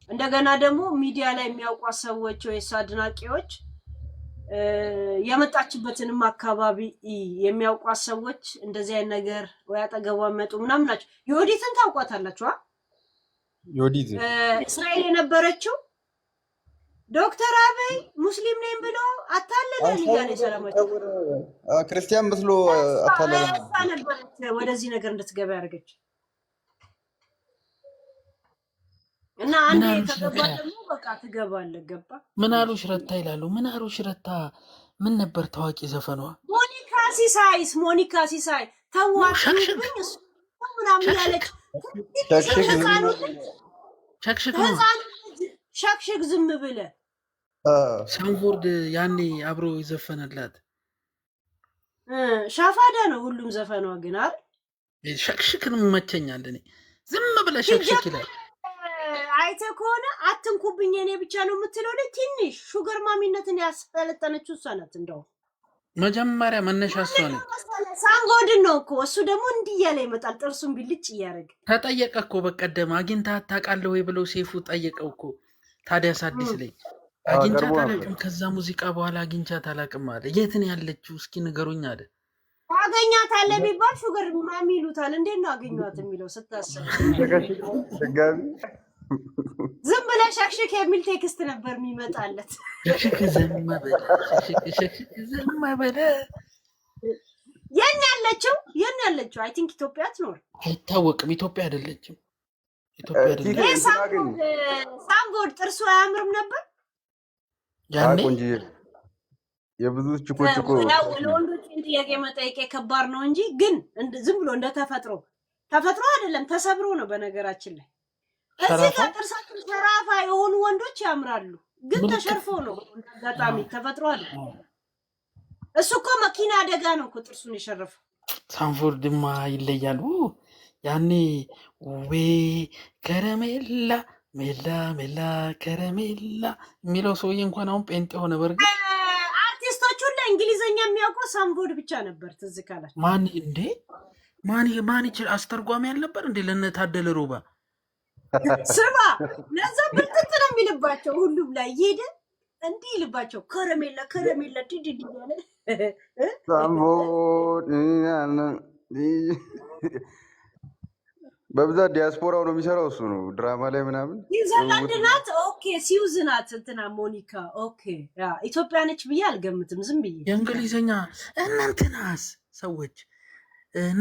[SPEAKER 3] እንደገና ደግሞ ሚዲያ ላይ የሚያውቋት ሰዎች ወይስ አድናቂዎች የመጣችበትንም አካባቢ የሚያውቋት ሰዎች እንደዚህ አይነት ነገር ወይ አጠገቧ መጡ ምናምን ናቸው። ዮዲትን ታውቋታላችሁ?
[SPEAKER 2] ዮዲት
[SPEAKER 3] እስራኤል የነበረችው ዶክተር አብይ ሙስሊም ነኝ ብሎ አታለለን እያለ ሰላማቸው
[SPEAKER 2] ክርስቲያን መስሎ አታለለን
[SPEAKER 3] ነበረች። ወደዚህ ነገር እንድትገባ ያደርገች እና አንዴ ከገባ ደግሞ በቃ ትገባለህ። ገባ
[SPEAKER 1] ምን አሉ ሽረታ ይላሉ። ምን አሉ ሽረታ ምን ነበር ታዋቂ ዘፈኗ?
[SPEAKER 3] ሞኒካ ሲሳይ ተዋሽብኝ እሱ ምናምን ያለች ሸክሽክ ዝም ብለህ
[SPEAKER 1] ሳንፎርድ ያኔ አብሮ የዘፈነላት
[SPEAKER 3] ሻፋዳ ነው ሁሉም ዘፈኗ። ግን አይደል
[SPEAKER 1] ሸክሽክን መቸኛል። እኔ ዝም ብለህ ሸክሽክ ይላል።
[SPEAKER 3] አይተህ ከሆነ አትንኩብኝ እኔ ብቻ ነው የምትለው ላይ ትንሽ ሹገር ማሚነትን ያስጠለጠነችው እሷ ናት። እንደው
[SPEAKER 1] መጀመሪያ መነሻ እሷ ነች።
[SPEAKER 3] ሳንጎድን ነው እኮ እሱ ደግሞ እንዲህ እያለ ይመጣል ጥርሱን ቢልጭ እያደረገ
[SPEAKER 1] ተጠየቀ እኮ በቀደም አግኝታት ታውቃለህ ወይ ብለው ሴፉ ጠየቀው እኮ ታዲያስ አዲስ ላይ አግኝቻት አላውቅም። ከዛ ሙዚቃ በኋላ አግኝቻት አላውቅም አለ። የት ነው ያለችው እስኪ ንገሩኝ አለ።
[SPEAKER 3] ታገኛታለህ ቢባል ሹገር ማሚ ይሉታል። እንዴት ነው አገኘኋት የሚለው ስታስብ ዝም ብለህ ሸክሽክ የሚል ቴክስት ነበር የሚመጣለት።
[SPEAKER 1] ሸክሽክ ዝም በለ የት ያለችው አይ ቲንክ ኢትዮጵያ ትኖር አይታወቅም። ኢትዮጵያ አይደለችም። ኢትዮጵያ አይደለችም።
[SPEAKER 3] ሳንጎድ ጥርሱ አያምርም ነበር
[SPEAKER 1] ያኔ
[SPEAKER 2] የብዙ ችኮች እኮ
[SPEAKER 3] ለወንዶችን ጥያቄ መጠየቅ ከባድ ነው እንጂ ግን ዝም ብሎ እንደ ተፈጥሮ አይደለም ተሰብሮ ነው። በነገራችን ላይ እዚህ ጋር ጥርሳቸው ሸራፋ የሆኑ ወንዶች ያምራሉ፣ ግን ተሸርፎ ነው። አጋጣሚ ተፈጥሮ አይደለም። እሱ እኮ መኪና አደጋ ነው እኮ ጥርሱን የሸረፈው።
[SPEAKER 1] ሳንፎርድማ ይለያል። ያኔ ውቤ ከረሜላ ሜላ ሜላ ከረሜላ የሚለው ሰውዬ እንኳን አሁን ጴንጤ ሆነ። በርግጥ
[SPEAKER 3] አርቲስቶቹን ለእንግሊዝኛ የሚያውቀው ሳንፎርድ ብቻ ነበር። ትዝ ካላችሁ
[SPEAKER 1] ማን እንዴ ማን ይችል አስተርጓሚ ያልነበር እንዴ? ለነ ታደለ ሮባ
[SPEAKER 3] ስማ፣ ለዛ ብልጥጥ ነው የሚልባቸው። ሁሉም ላይ ይሄደ እንዲህ ይልባቸው። ከረሜላ ከረሜላ ዲዲዲ ያለ
[SPEAKER 2] ሳንፎርድ በብዛት ዲያስፖራው ነው የሚሰራው። እሱ ነው ድራማ ላይ ምናምን
[SPEAKER 3] ስዊዘርላንድ ናት። ኦኬ ሲውዝ ናት እንትና ሞኒካ። ኦኬ ያ ኢትዮጵያ ነች ብዬ አልገምትም። ዝም ብዬ
[SPEAKER 1] የእንግሊዝኛ እናንተናስ ሰዎች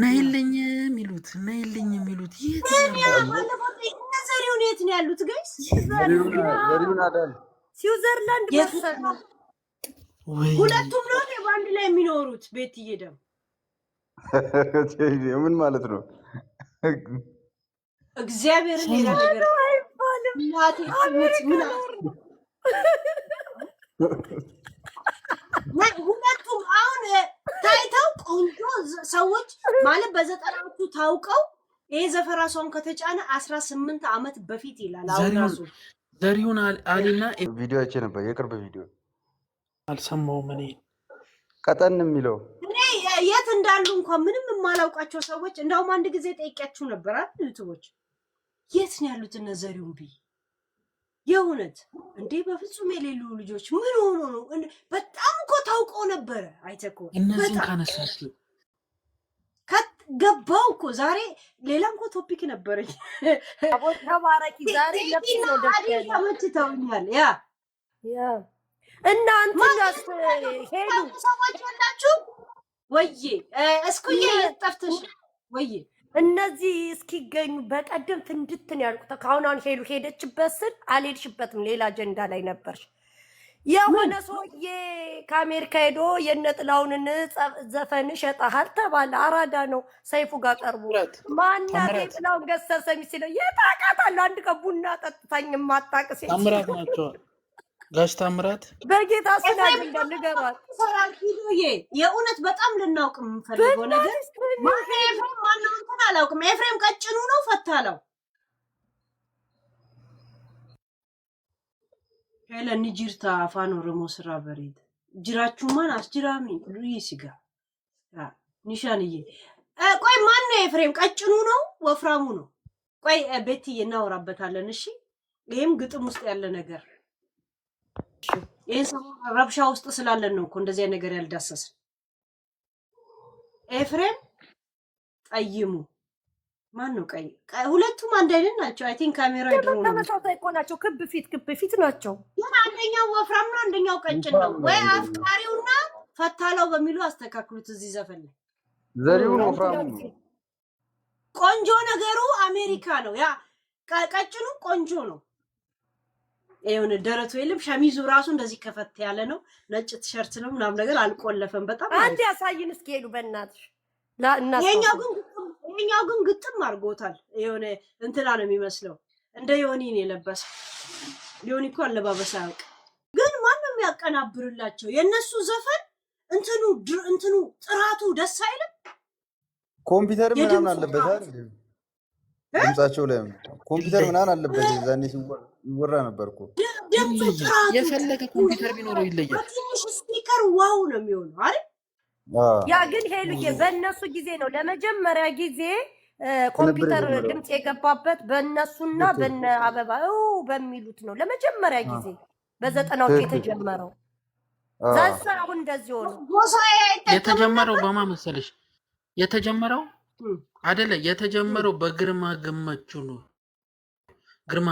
[SPEAKER 1] ነይልኝ የሚሉት የት
[SPEAKER 3] ዘሪሁን የት ነው ያሉት? ጋይስ
[SPEAKER 2] ዘሪሁን አዳል
[SPEAKER 4] ስዊዘርላንድ መሰለኝ።
[SPEAKER 3] ሁለቱም ነው በአንድ ላይ የሚኖሩት። ቤት እየደም
[SPEAKER 2] ምን ማለት ነው?
[SPEAKER 3] እግዚአብሔርን ሌላ ነገር አይባልም። እናቴ ሁለቱም አሁን ታይተው ቆንጆ ሰዎች ማለት በዘጠናዎቹ ታውቀው ይሄ ዘፈራሷን ከተጫነ 18 ዓመት በፊት ይላል። አሁን ራሱ
[SPEAKER 1] ዘሪሁን አሊና
[SPEAKER 2] ቪዲዮ አይቼ ነበር። የቅርብ ቪዲዮ
[SPEAKER 1] አልሰማሁም። እኔ
[SPEAKER 2] ቀጠን የሚለው
[SPEAKER 3] እኔ የት እንዳሉ እንኳን ምንም የማላውቃቸው ሰዎች እንደውም አንድ ጊዜ ጠይቂያችሁ ነበር አይደል? ዩቲዩቦች የት ነው ያሉት እነ ዘሪሁን ብዬ የእውነት እንዴ በፍጹም የሌሉ ልጆች ምን ሆኖ ነው? በጣም እኮ ታውቀው ነበረ። አይተህ እኮ
[SPEAKER 1] እነዚህን ካነሳችሁ
[SPEAKER 3] ገባው እኮ ዛሬ ሌላ እኮ ቶፒክ ነበረኝ።
[SPEAKER 4] ተባረኪ ዛሬ
[SPEAKER 3] ተመችተውኛል። ያ
[SPEAKER 4] እናንተ ሄዱ
[SPEAKER 3] ሰዎች ያላችሁ ወይዬ እስኩዬ ጠፍተሽ ወይዬ
[SPEAKER 4] እነዚህ እስኪገኙ በቀደም ፍንድትን ያልኩት ከአሁን ሄሉ ሄደችበት ስል አልሄድሽበትም። ሌላ አጀንዳ ላይ ነበርሽ። የሆነ ሰውዬ ከአሜሪካ ሄዶ የነጥላውንን ዘፈን ሸጠሃል ተባለ። አራዳ ነው። ሰይፉ ጋር ቀርቦ ማናት የጥላውን ገሰሰ የሚለው የታውቃታለሁ። አንድ ቀን ቡና ጠጥታኝ የማታውቅ ሴት
[SPEAKER 1] ታምራት ናቸው። ጋሽ ታምራት
[SPEAKER 4] በጌታ ስናጅ እንዳንገባት
[SPEAKER 3] የእውነት በጣም ልናውቅ የምንፈልገው ነገር ኤፍሬም ማነው እንትን አላውቅም። ኤፍሬም ቀጭኑ ነው ፈታለው ሄለን ጅርታ አፋን ኦሮሞ ስራ በሬት ጅራቹማን አስጅራሚ ሉይ ሲጋ ኒሻንዬ ቆይ ማነው ኤፍሬም ቀጭኑ ነው ወፍራሙ ነው? ቆይ ቤትዬ እናወራበታለን። እሺ ይሄም ግጥም ውስጥ ያለ ነገር ይሄን ሰሞን ረብሻ ውስጥ ስላለን ነው እኮ እንደዚህ ነገር ያልዳሰሰ። ኤፍሬም ጠይሙ ማን ነው? ቀይ ሁለቱም አንድ አይነት ናቸው። አይ ቲንክ ካሜራ ይድሮ ነው
[SPEAKER 4] ተመሳሳይ እኮ ናቸው። ክብ ፊት ናቸው።
[SPEAKER 3] ግን አንደኛው ወፍራም ነው፣ አንደኛው ቀጭን ነው። ወይ አፍቃሪውና ፈታለው በሚሉ አስተካክሉት። እዚህ ዘፈን ላይ
[SPEAKER 2] ዘሪውን ወፍራሙ
[SPEAKER 3] ቆንጆ ነገሩ አሜሪካ ነው። ያ ቀጭኑ ቆንጆ ነው። ይሄን ደረቱ የለም ሸሚዙ ራሱ እንደዚህ ከፈት ያለ ነው። ነጭ ቲሸርት ነው ምናምን ነገር አልቆለፈም። በጣም
[SPEAKER 4] አንድ ያሳይን እስኪ ሄዱ በእናትሽ
[SPEAKER 3] የኛው ግን ግጥም አድርጎታል። የሆነ እንትና ነው የሚመስለው እንደ ዮኒ ነው የለበሰው። ዮኒ እኮ አለባበስ አያውቅ። ግን ማንም የሚያቀናብርላቸው የነሱ ዘፈን እንትኑ ጥራቱ ደስ አይልም።
[SPEAKER 2] ኮምፒውተር ምናምን አለበት አይደል? ድምጻቸው ላይ ኮምፒውተር ምናምን አለበት። ዛኔ ይወራ ነበር እኮ
[SPEAKER 3] ድምፁ ጥራቱ
[SPEAKER 1] የፈለገ ኮምፒውተር ቢኖረው ይለያል።
[SPEAKER 3] ትንሽ ስፒከር ዋው ነው የሚሆነው አይደል?
[SPEAKER 4] ያ ግን ሄሉዬ በእነሱ ጊዜ ነው ለመጀመሪያ ጊዜ ኮምፒውተር ድምጽ የገባበት በእነሱና በነ አበባው በሚሉት ነው ለመጀመሪያ ጊዜ በ90ዎቹ የተጀመረው። ዛሳ አሁን እንደዚህ ሆነ።
[SPEAKER 1] የተጀመረው በማን መሰለሽ? የተጀመረው አይደለ? የተጀመረው በግርማ ገመቹ ነው። ግርማ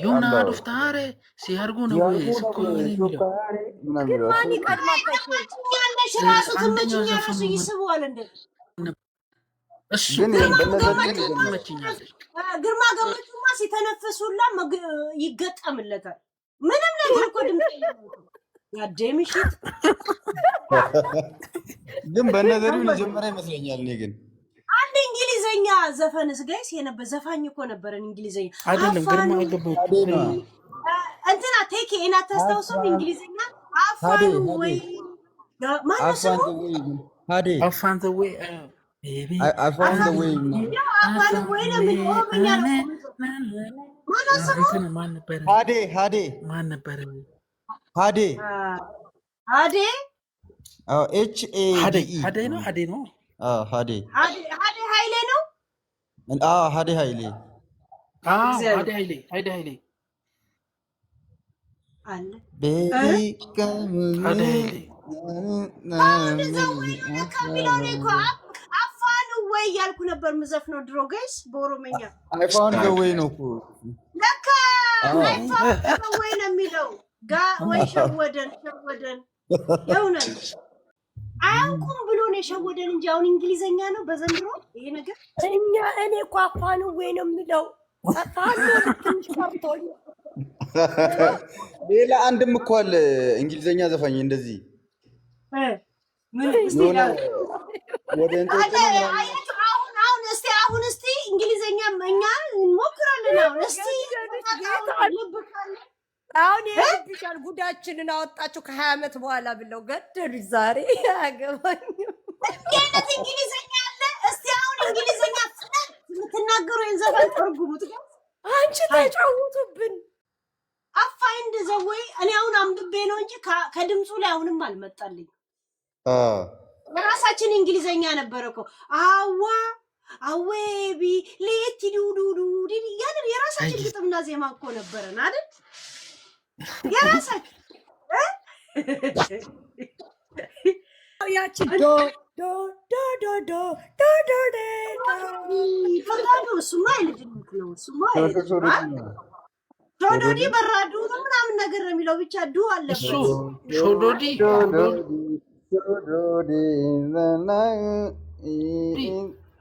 [SPEAKER 1] ዮና ዱፍታሬ ሲያርጉ ነው ስኮ
[SPEAKER 4] ግርማን ይቀድማቸው
[SPEAKER 3] ራሱ ትመችኛ ራሱ ይስበዋል እንደ
[SPEAKER 1] እሱ
[SPEAKER 3] ግርማ ገመቹማ ሲተነፍሱላ ይገጠምለታል። ምንም ነገር እኮ ድምጽ ያደምሽት
[SPEAKER 2] ግን በነዘሪው መጀመሪያ ይመስለኛል። እኔ ግን
[SPEAKER 3] አንድ እንግሊዘኛ ዘፈንስ ጋይስ የነበር ዘፋኝ እኮ ነበረን እንግሊዘኛ
[SPEAKER 1] አይደለም። ግርማ ገመቹ
[SPEAKER 3] እንትና ቴኬ እና ተስተውሰው እንግሊዘኛ አፋን ወይ ማነው
[SPEAKER 1] አፋን ዘ ወይ ቤቢ
[SPEAKER 2] አፋን ዘ ወይ
[SPEAKER 3] አፋን ወይ ነው የሚሆነው።
[SPEAKER 1] ማን ነበር? ማን ነበር?
[SPEAKER 2] ሃዴ ኤች ኤ
[SPEAKER 1] ሃዴ ነው። ሃዴ
[SPEAKER 3] ኃይሌ ነው።
[SPEAKER 2] ሃዴ ኃይሌ
[SPEAKER 3] አለ
[SPEAKER 2] ቤቢ
[SPEAKER 3] አፋን ወይ ያልኩ ነበር ምዘፍነው ድሮ ጋይስ በኦሮመኛ
[SPEAKER 2] አፋን ወይ ነው እኮ
[SPEAKER 3] ለካ አፋን ወይ ነው የሚለው ወይ ሸወደን የእውነት አያውቁም ብሎ ነው የሸወደን እንጂ አሁን እንግሊዘኛ ነው በዘንድሮ ይሄ ነገር።
[SPEAKER 4] እኔ እኮ አፋን ወይ ነው የሚለው አፋን ትንሽ ፈርቶኝ።
[SPEAKER 2] ሌላ አንድም እኮ አለ እንግሊዘኛ ዘፋኝ እንደዚህ
[SPEAKER 3] አሁን እስቲ እንግሊዘኛ እኛ እንሞክራለን።
[SPEAKER 4] አሁን ይሄድሻል ጉዳችንን አወጣችሁ ከ20 ዓመት በኋላ ብለው ገደሉኝ። ዛሬ አያገባኝም።
[SPEAKER 3] እንዴት እንግሊዘኛ አለ? እስቲ አሁን እንግሊዘኛ የምትናገሩ የዘፈን ተርጉሙት። አንቺ
[SPEAKER 4] ተጫውቱብን
[SPEAKER 3] አፋይንድ ዘወይ እኔ አሁን አንብቤ ነው እንጂ ከድምፁ ላይ አሁንም አልመጣልኝ። የራሳችን እንግሊዘኛ ነበረ እኮ አዌቢ ሌቲ ዱዱዱ ያንን የራሳችን ግጥምና ዜማ እኮ ነበረን አይደል? የራሳችን
[SPEAKER 4] ያቺ
[SPEAKER 3] እሱማ የልጅነት ነው። እሱማ ሾዶዲ በራዱ ምናምን ነገር ነው የሚለው ብቻ ዱ አለበት።
[SPEAKER 1] ሾዶዲ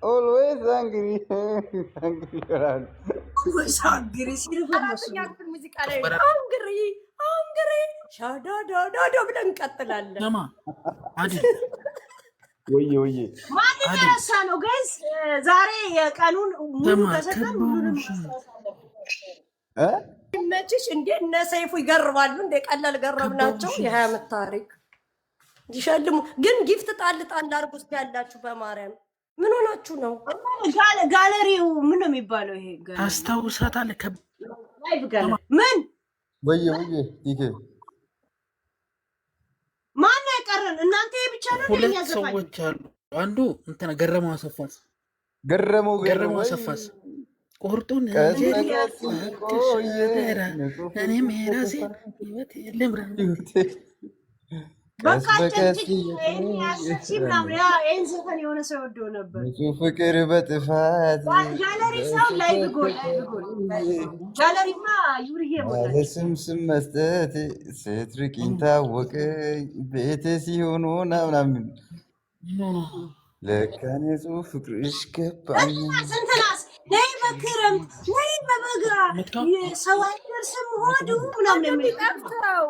[SPEAKER 2] always angry
[SPEAKER 3] always angry ሲል
[SPEAKER 4] ሙዚቃ ላይ angry እንግሪ ሻዳዳዳዳ ብለን እንቀጥላለን።
[SPEAKER 1] ሰማ አይደል
[SPEAKER 2] ወይ
[SPEAKER 3] ማን የተረሳ ነው ጋይስ? ዛሬ የቀኑን ሙሉ ተሰጠን። ሁሉንም
[SPEAKER 4] መችሽ እንዴ እነ ሰይፉ ይገርባሉ እንዴ? ቀላል ገረብናቸው። የ20 ዓመት ታሪክ ይሸልሙ። ግን ጊፍት ጣል አድርጉ እስኪ ያላችሁ በማርያም ምን ሆናችሁ ነው?
[SPEAKER 3] ጋለሪው ምን ነው የሚባለው? ይሄ
[SPEAKER 1] ታስታውሳታለህ?
[SPEAKER 3] ላይቭ ጋለሪ ምን
[SPEAKER 2] ወይ ዲኬ
[SPEAKER 3] ማን ያቀረን? እናንተ ብቻ ነው
[SPEAKER 1] ሁለት ሰዎች አሉ። አንዱ እንትና ገረመው አሰፋስ ቁርጡን እኔም የራሴ ህይወት ልምራ
[SPEAKER 3] በቃ ዘፈን የሆነ ሰው ወደው ነበር።
[SPEAKER 2] ፍቅር በጥፋት
[SPEAKER 3] ጋለሪ ሰው ላይቭ ጎል ጋለሪማ ዩሪዬ
[SPEAKER 2] ስም መስጠት ስትርቂኝ ታወቀኝ ቤቴ ሲሆን ሆና ምናምን ለካ ንጹህ ፍቅርሽ ገባኝ።
[SPEAKER 3] ስንትናስ ነይ በክረምት ነይ በበጋ ሰው አይደርስም ሆዱ ምናምን የሚጠፍተው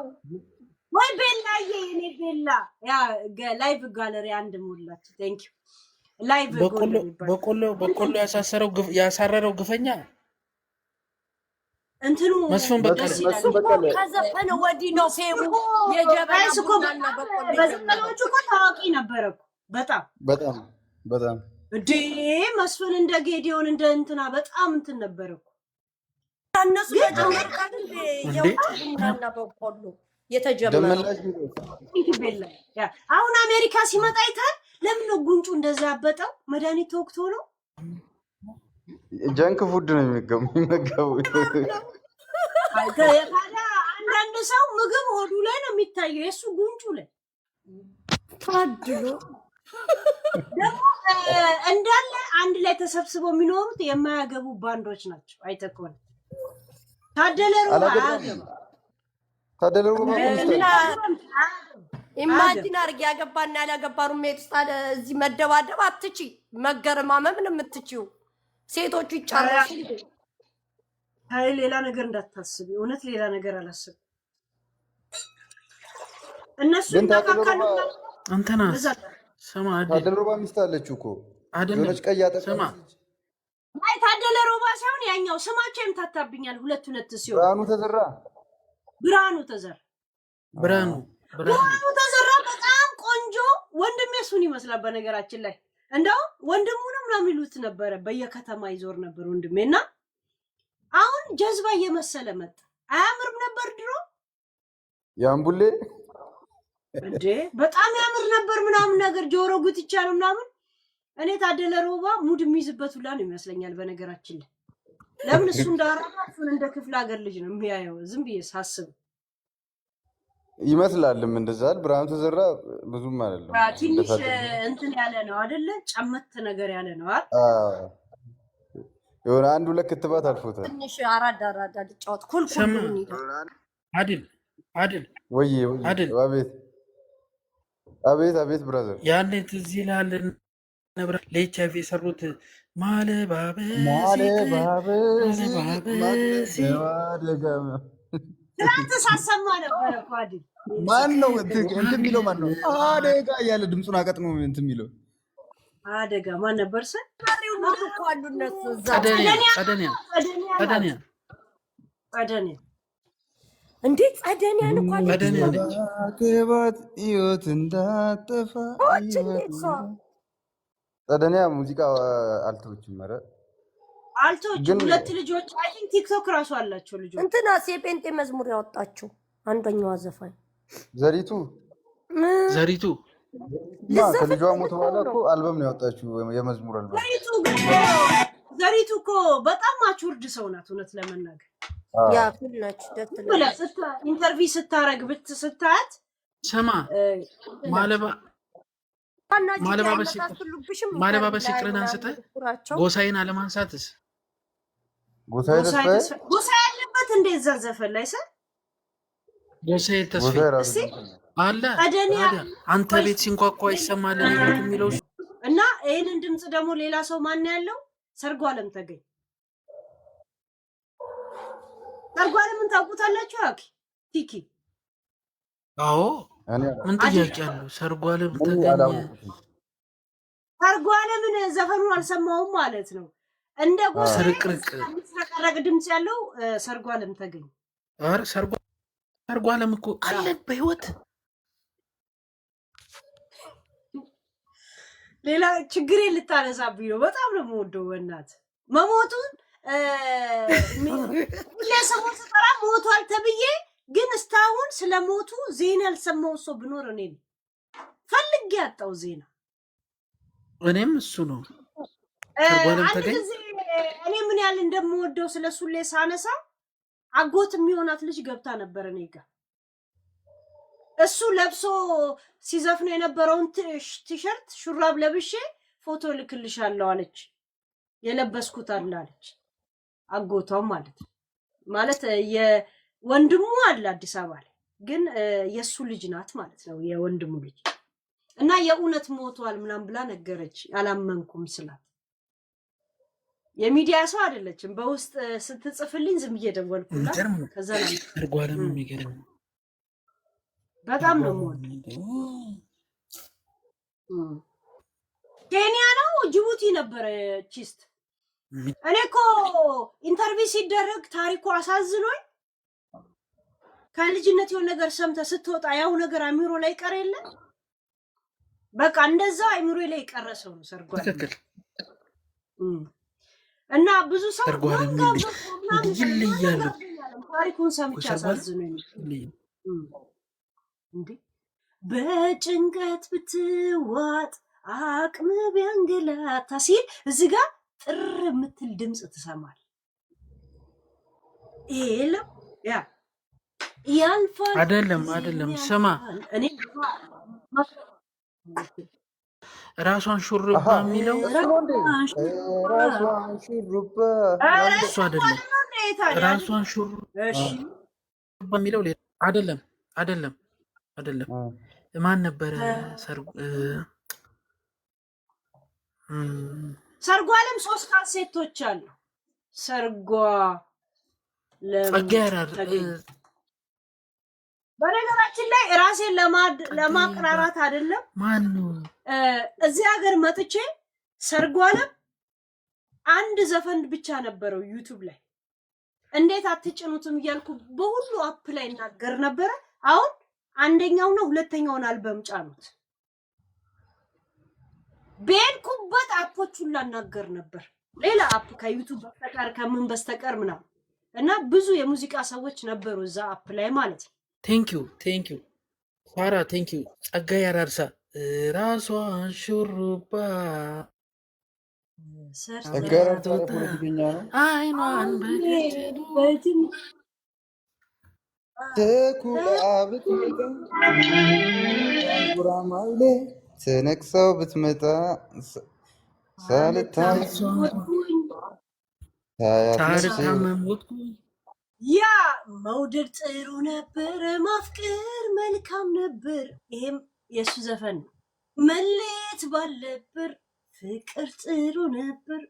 [SPEAKER 3] ወይ ቤላዬ የኔ ቤላ ያ ላይቭ ጋለሪ አንድ ሞላች። ቴንክ ዩ ላይቭ
[SPEAKER 1] በቆሎ ያሳረረው ግፈኛ
[SPEAKER 3] እንትኑ
[SPEAKER 1] መስፍን በቀለ
[SPEAKER 4] ከዘፈነ ወዲህ ነው ፌሙ የጀበና
[SPEAKER 3] በዘፈኖቹ እኮ ታዋቂ ነበረ እኮ
[SPEAKER 2] በጣም
[SPEAKER 3] እንዴ መስፍን እንደ ጌዲዮን እንደ እንትና በጣም እንትን ነበረ እኮ
[SPEAKER 4] እነሱ በጀመርካል እንዴ የውጣና በቆሎ የተጀመረ
[SPEAKER 3] አሁን አሜሪካ ሲመጣ ይታል። ለምን ነው ጉንጩ እንደዛ ያበጠው? መድኃኒት ተወግቶ ነው።
[SPEAKER 2] ጀንክ ፉድ ነው የሚመገቡ።
[SPEAKER 3] አንዳንድ ሰው ምግብ ሆዱ ላይ ነው የሚታየው፣ የእሱ ጉንጩ ላይ
[SPEAKER 4] ታድሎ
[SPEAKER 3] ደግሞ እንዳለ አንድ ላይ ተሰብስበው የሚኖሩት የማያገቡ ባንዶች ናቸው። አይተኮን ታደለ ሩባ
[SPEAKER 4] ኢማጂን አድርጊ። ያገባና ያላገባሩ ሜት ውስጥ እዚህ መደባደብ አትቺ፣ መገረማመም ነው የምትቺው። ሴቶቹ ይጫራሉ።
[SPEAKER 3] አይ ሌላ ነገር እንዳታስቢ፣ እውነት ሌላ ነገር አላስብ። እነሱ ተካከሉ።
[SPEAKER 1] አንተና ሰማ
[SPEAKER 2] ታደለ ሩባ ሚስት አለችው እኮ የሆነች ቀይ አጠቃ።
[SPEAKER 3] አይ ታደለ ሩባ ሳይሆን ያኛው ስማቸው ይምታታብኛል። ሁለት ሲሆን ብርሃኑ ተዘራ በጣም ቆንጆ ወንድሜ እሱን ይመስላል። በነገራችን ላይ እንደው ወንድሙንም ነው የሚሉት ነበረ። በየከተማ ይዞር ነበር ወንድሜ እና አሁን ጀዝባ እየመሰለ መጣ። አያምርም ነበር ድሮ
[SPEAKER 2] ያምቡሌ
[SPEAKER 3] እንዴ በጣም ያምር ነበር ምናምን ነገር ጆሮ ጉትቻ ነው ምናምን። እኔ ታደለ ሮባ ሙድ የሚይዝበት ሁላ ነው ይመስለኛል። በነገራችን ላይ ለምን እሱ እንዳራራ እሱን እንደ ክፍለ ሀገር ልጅ ነው የሚያየው። ዝም ብዬ ሳስብ
[SPEAKER 2] ይመስላልም እንደዛል። ብርሃኑ ተዘራ ብዙም አይደለም፣
[SPEAKER 3] ትንሽ እንትን ያለ ነው አይደለ? ጨመት ነገር ያለ ነው
[SPEAKER 2] የሆነ አንድ ሁለት ክትባት አልፎታል።
[SPEAKER 4] ትንሽ አራዳ ልጫወት ኩልኩል
[SPEAKER 1] አይደል
[SPEAKER 2] ወይ አቤት ብራዘር
[SPEAKER 1] ያኔ ትዝ ይላል ነብራ ለኤችአይቪ የሰሩት ማለባበስ
[SPEAKER 3] ትናንት ሳሰማ ነበረ እኮ አይደል?
[SPEAKER 2] ማን ነው እንትን የሚለው? ማን ነው አደጋ እያለ ድምፁን አቀጥኖ እንትን የሚለው?
[SPEAKER 3] አደጋ ማን ነበር?
[SPEAKER 1] ጸደኒያ
[SPEAKER 4] እንዴት ጸደኒያን እኮ
[SPEAKER 2] ግባት ህይወት እንዳጠፋ ጸደኒያ ሙዚቃ አልተዎችም። ኧረ
[SPEAKER 3] አልተዎችም። ሁለት ልጆች አይ ቲንክ ቲክቶክ ራሱ አላቸው ልጆች።
[SPEAKER 4] እንትና ሴፔንጤ መዝሙር ያወጣችው አንደኛዋ ዘፋኝ
[SPEAKER 1] ዘሪቱ
[SPEAKER 2] ከልጇ ሞት በኋላ እኮ አልበም ነው ያወጣችው፣ የመዝሙር አልበም።
[SPEAKER 3] ዘሪቱ እኮ በጣም ማቹርድ ሰው ናት እውነት ለመናገር።
[SPEAKER 4] ያ ሁላች
[SPEAKER 3] ኢንተርቪው ስታረግ ስታያት
[SPEAKER 1] ሰማ ማለባበስ ይቅርን አንስተህ ጎሳዬን አለማንሳትስ?
[SPEAKER 3] ጎሳ ያለበት እንደዛ ዘፈን ላይ
[SPEAKER 1] ጎሳዬ ተስፋዬ አለ አንተ ቤት ሲንኳኳ ይሰማል የሚለው
[SPEAKER 3] እና ይሄንን ድምጽ ደግሞ ሌላ ሰው ማን ያለው? ሰርጎ አለም ተገኝ። ሰርጎ አለምን ታውቁታላችሁ? ቲኪ
[SPEAKER 1] አዎ
[SPEAKER 2] እኔ
[SPEAKER 1] ምን ጥያቄ አለው? ሰርጓለም
[SPEAKER 2] ምን
[SPEAKER 1] ተገኘ።
[SPEAKER 2] አላወኩትም።
[SPEAKER 3] ሰርጓለምን ዘፈኑን አልሰማውም ማለት ነው። እንደ ጎሴ
[SPEAKER 1] ስርቅርቅ
[SPEAKER 3] የሚስረቀረቅ ድምፅ ያለው ሰርጓለም ተገኘ።
[SPEAKER 1] ኧረ ሰርጓለም እኮ አለ በህይወት።
[SPEAKER 3] ሌላ ችግሬ ልታነሳብኝ ነው። በጣም ነው የምወደው። በእናትህ መሞቱን ሁሌ ሰሞን ስጠራ ሞቷል ተብዬ ግን እስካሁን ስለሞቱ ዜና ያልሰማው ሰው ብኖር እኔ ነኝ። ፈልጌ ያጣው ዜና
[SPEAKER 1] እኔም እሱ ነው። ሰርጓለም
[SPEAKER 3] አንድ
[SPEAKER 1] ተገኘ።
[SPEAKER 3] ጊዜ እኔ ምን ያህል እንደምወደው ስለሱ ላይ ሳነሳ አጎት የሚሆናት ልጅ ገብታ ነበር እኔ ጋር። እሱ ለብሶ ሲዘፍኑ የነበረውን ቲሸርት ሹራብ ለብሼ ፎቶ ልክልሻለሁ አለች። የለበስኩት አለች አጎቷም ማለት የወንድሙ አለ አዲስ አበባ ላይ ግን የሱ ልጅ ናት ማለት ነው የወንድሙ ልጅ እና የእውነት ሞቷል ምናምን ብላ ነገረች። አላመንኩም ስላት የሚዲያ ሰው አይደለችም። በውስጥ ስትጽፍልኝ ዝም ብዬ ደወልኩላት። ከዛ
[SPEAKER 1] ሰርጓለም የሚገርም
[SPEAKER 3] በጣም ነው የምወደው። ኬንያ ነው ጅቡቲ ነበረ ቺስት። እኔ እኮ ኢንተርቪው ሲደረግ ታሪኩ አሳዝኖኝ ከልጅነት የሆነ ነገር ሰምተህ ስትወጣ ያው ነገር አሚሮ ላይ ቀር የለ በቃ እንደዛ አሚሮ ላይ ቀረ ሰው ነው ሰርጓለም።
[SPEAKER 1] ትክክል።
[SPEAKER 3] እና ብዙ ሰው
[SPEAKER 1] ሰርጓለም ይለያሉ።
[SPEAKER 3] ታሪኩን ሰምቼ አሳዝኖኝ እንዴ በጭንቀት ብትዋጥ አቅም ቢያንገላታ ሲል እዚህ ጋር ጥር የምትል ድምፅ ትሰማል። የለም ያ ያልፋል
[SPEAKER 1] አይደለም ስማ ራሷን ሹሩባ የሚለው
[SPEAKER 2] ራሷን ሹሩባ
[SPEAKER 1] እሱ አይደለም። ራሷን ሹሩባ የሚለው አይደለም። ማን ነበረ?
[SPEAKER 3] ሰርጓለም 3 ካሴቶች አሉ። በነገራችን ላይ ራሴን ለማቅራራት አይደለም
[SPEAKER 1] ማን ነው
[SPEAKER 3] እዚህ ሀገር መጥቼ ሰርጓለም አንድ ዘፈን ብቻ ነበረው ዩቲዩብ ላይ እንዴት አትጭኑትም እያልኩ በሁሉ አፕ ላይ እናገር ነበረ። አሁን አንደኛውና ሁለተኛውን አልበም ጫኑት። በልኩበት አፖች ሁሉ እናገር ነበር። ሌላ አፕ ከዩቲዩብ በስተቀር ከምን በስተቀር ምናምን እና ብዙ የሙዚቃ ሰዎች ነበሩ እዛ አፕ ላይ ማለት ነው።
[SPEAKER 1] ቴንኪው ሳራ ቴንኪው። ጸጋዬ አራርሳ ራሷን ሹሩባ አይኗን
[SPEAKER 2] ጉራማይሌ ትነቅሰው ብትመጣ
[SPEAKER 3] ያ መውደድ ጥሩ ነበር፣ ማፍቀር መልካም ነበር። ይሄም የሱ ዘፈን ነው። መለየት ባልነበር ፍቅር ጥሩ ነበር፣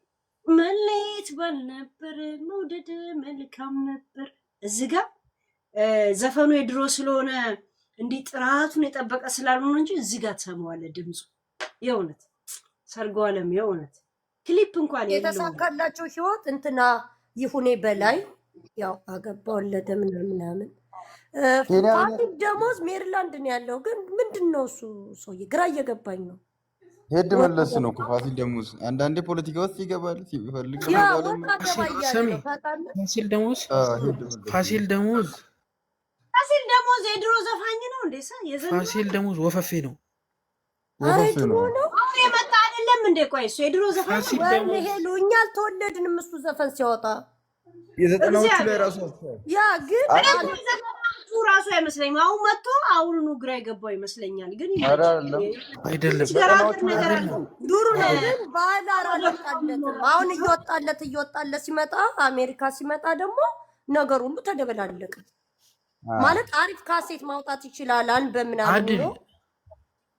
[SPEAKER 3] መለየት ባልነበር መውደድ መልካም ነበር። እዚህ ጋር ዘፈኑ የድሮ ስለሆነ እንዲህ ጥራቱን የጠበቀ ስላልሆነ እንጂ እዚህ ጋር ትሰማዋለህ ድምፁ። የእውነት ሰርጓለም የእውነት ክሊፕ እንኳን
[SPEAKER 4] የተሳካላቸው ህይወት እንትና ይሁኔ በላይ ያው አገባውለት ምናምን ፋሲል ደሞዝ ሜሪላንድ ነው ያለው። ግን ምንድነው እሱ ሰውዬ ግራ እየገባኝ ነው።
[SPEAKER 2] ሄድ መለስ ነው ፋሲል ደሞዝ አንዳንዴ ፖለቲካ ውስጥ ይገባል ሲፈልግ
[SPEAKER 1] ፋሲል ደሞዝ
[SPEAKER 3] የድሮ ዘፋኝ ነው እንዴ?
[SPEAKER 1] ፋሲል ደሞዝ ወፈፌ ነው።
[SPEAKER 3] አሁን የመጣ አይደለም እንዴ? ቆይ እሱ የድሮ ዘፋኝ
[SPEAKER 4] ነው። ሄሉ እኛ አልተወለድንም እሱ ዘፈን ሲያወጣ
[SPEAKER 2] የዘጠናዎቹ ላይ ራሱ
[SPEAKER 4] ያ ግን
[SPEAKER 3] ራሱ አይመስለኝም። አሁን መጥቶ አሁኑኑ ግራ የገባው ይመስለኛል። ግን
[SPEAKER 1] አይደለም
[SPEAKER 4] ዱሩ ነው። ግን ባህል አራለታለትም አሁን እየወጣለት ሲመጣ አሜሪካ ሲመጣ ደግሞ ነገር ሁሉ ተደበላለቀ። ማለት አሪፍ ካሴት ማውጣት ይችላል። በምናምን ነው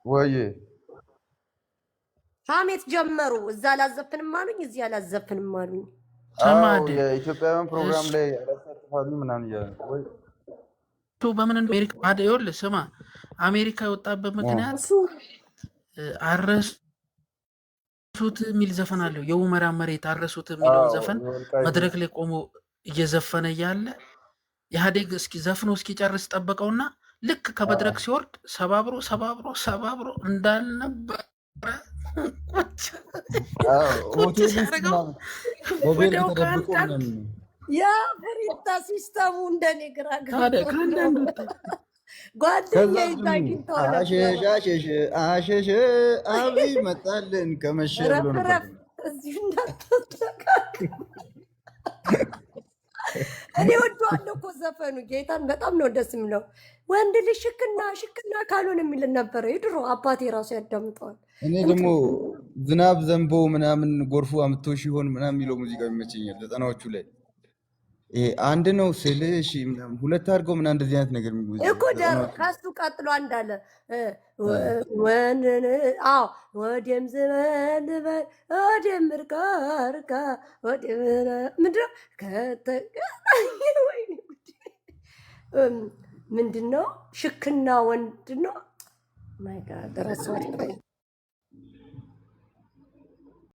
[SPEAKER 2] ወይ
[SPEAKER 4] ሀሜት ጀመሩ። እዛ አላዘፍንም አሉኝ፣ እዚህ አላዘፍንም አሉኝ።
[SPEAKER 2] የኢትዮጵያውያን ፕሮግራም ላይ አላሳተፋሉ ምናምን እያሉ ወይ
[SPEAKER 1] በምን አሜሪካ አደዮል ስማ አሜሪካ የወጣበት ምክንያት አረሱት የሚል ዘፈን አለው። የኡመራ መሬት አረሱት የሚለውን ዘፈን መድረክ ላይ ቆሞ እየዘፈነ እያለ ኢህአዴግ እስኪ ዘፍኖ እስኪጨርስ ጠበቀውና ልክ ከመድረክ ሲወርድ ሰባብሮ እንዳልነበረ
[SPEAKER 4] የፍሪታ ሲስተሙ እንደኔ ግራ ጓደኛ ይታግኝተዋል።
[SPEAKER 2] አሸሸ አብይ መጣልን ከመሸ ብሎ ነበር።
[SPEAKER 4] እኔ ወደዋለሁ እኮ ዘፈኑ ጌታን በጣም ነው ደስ የሚለው። ወንድ ልጅ ሽክና ካልሆነ የሚል ነበረ የድሮ አባቴ ራሱ ያዳምጠዋል።
[SPEAKER 2] እኔ ደግሞ ዝናብ ዘንቦ ምናምን ጎርፉ አምጥቶ ሲሆን ምናምን የሚለው ሙዚቃ ይመቸኛል። 90ዎቹ ላይ አንድ ነው ስልሽ ምናምን ሁለት አድርገው ምናምን እንደዚህ አይነት ነገር
[SPEAKER 4] እኮ ከሱ ቀጥሎ አንዳለ ወደም ዝበልበል ወደም ርቃርቃ ምንድነው ምንድነው ሽክና ወንድ ነው ማይጋ ደረሰ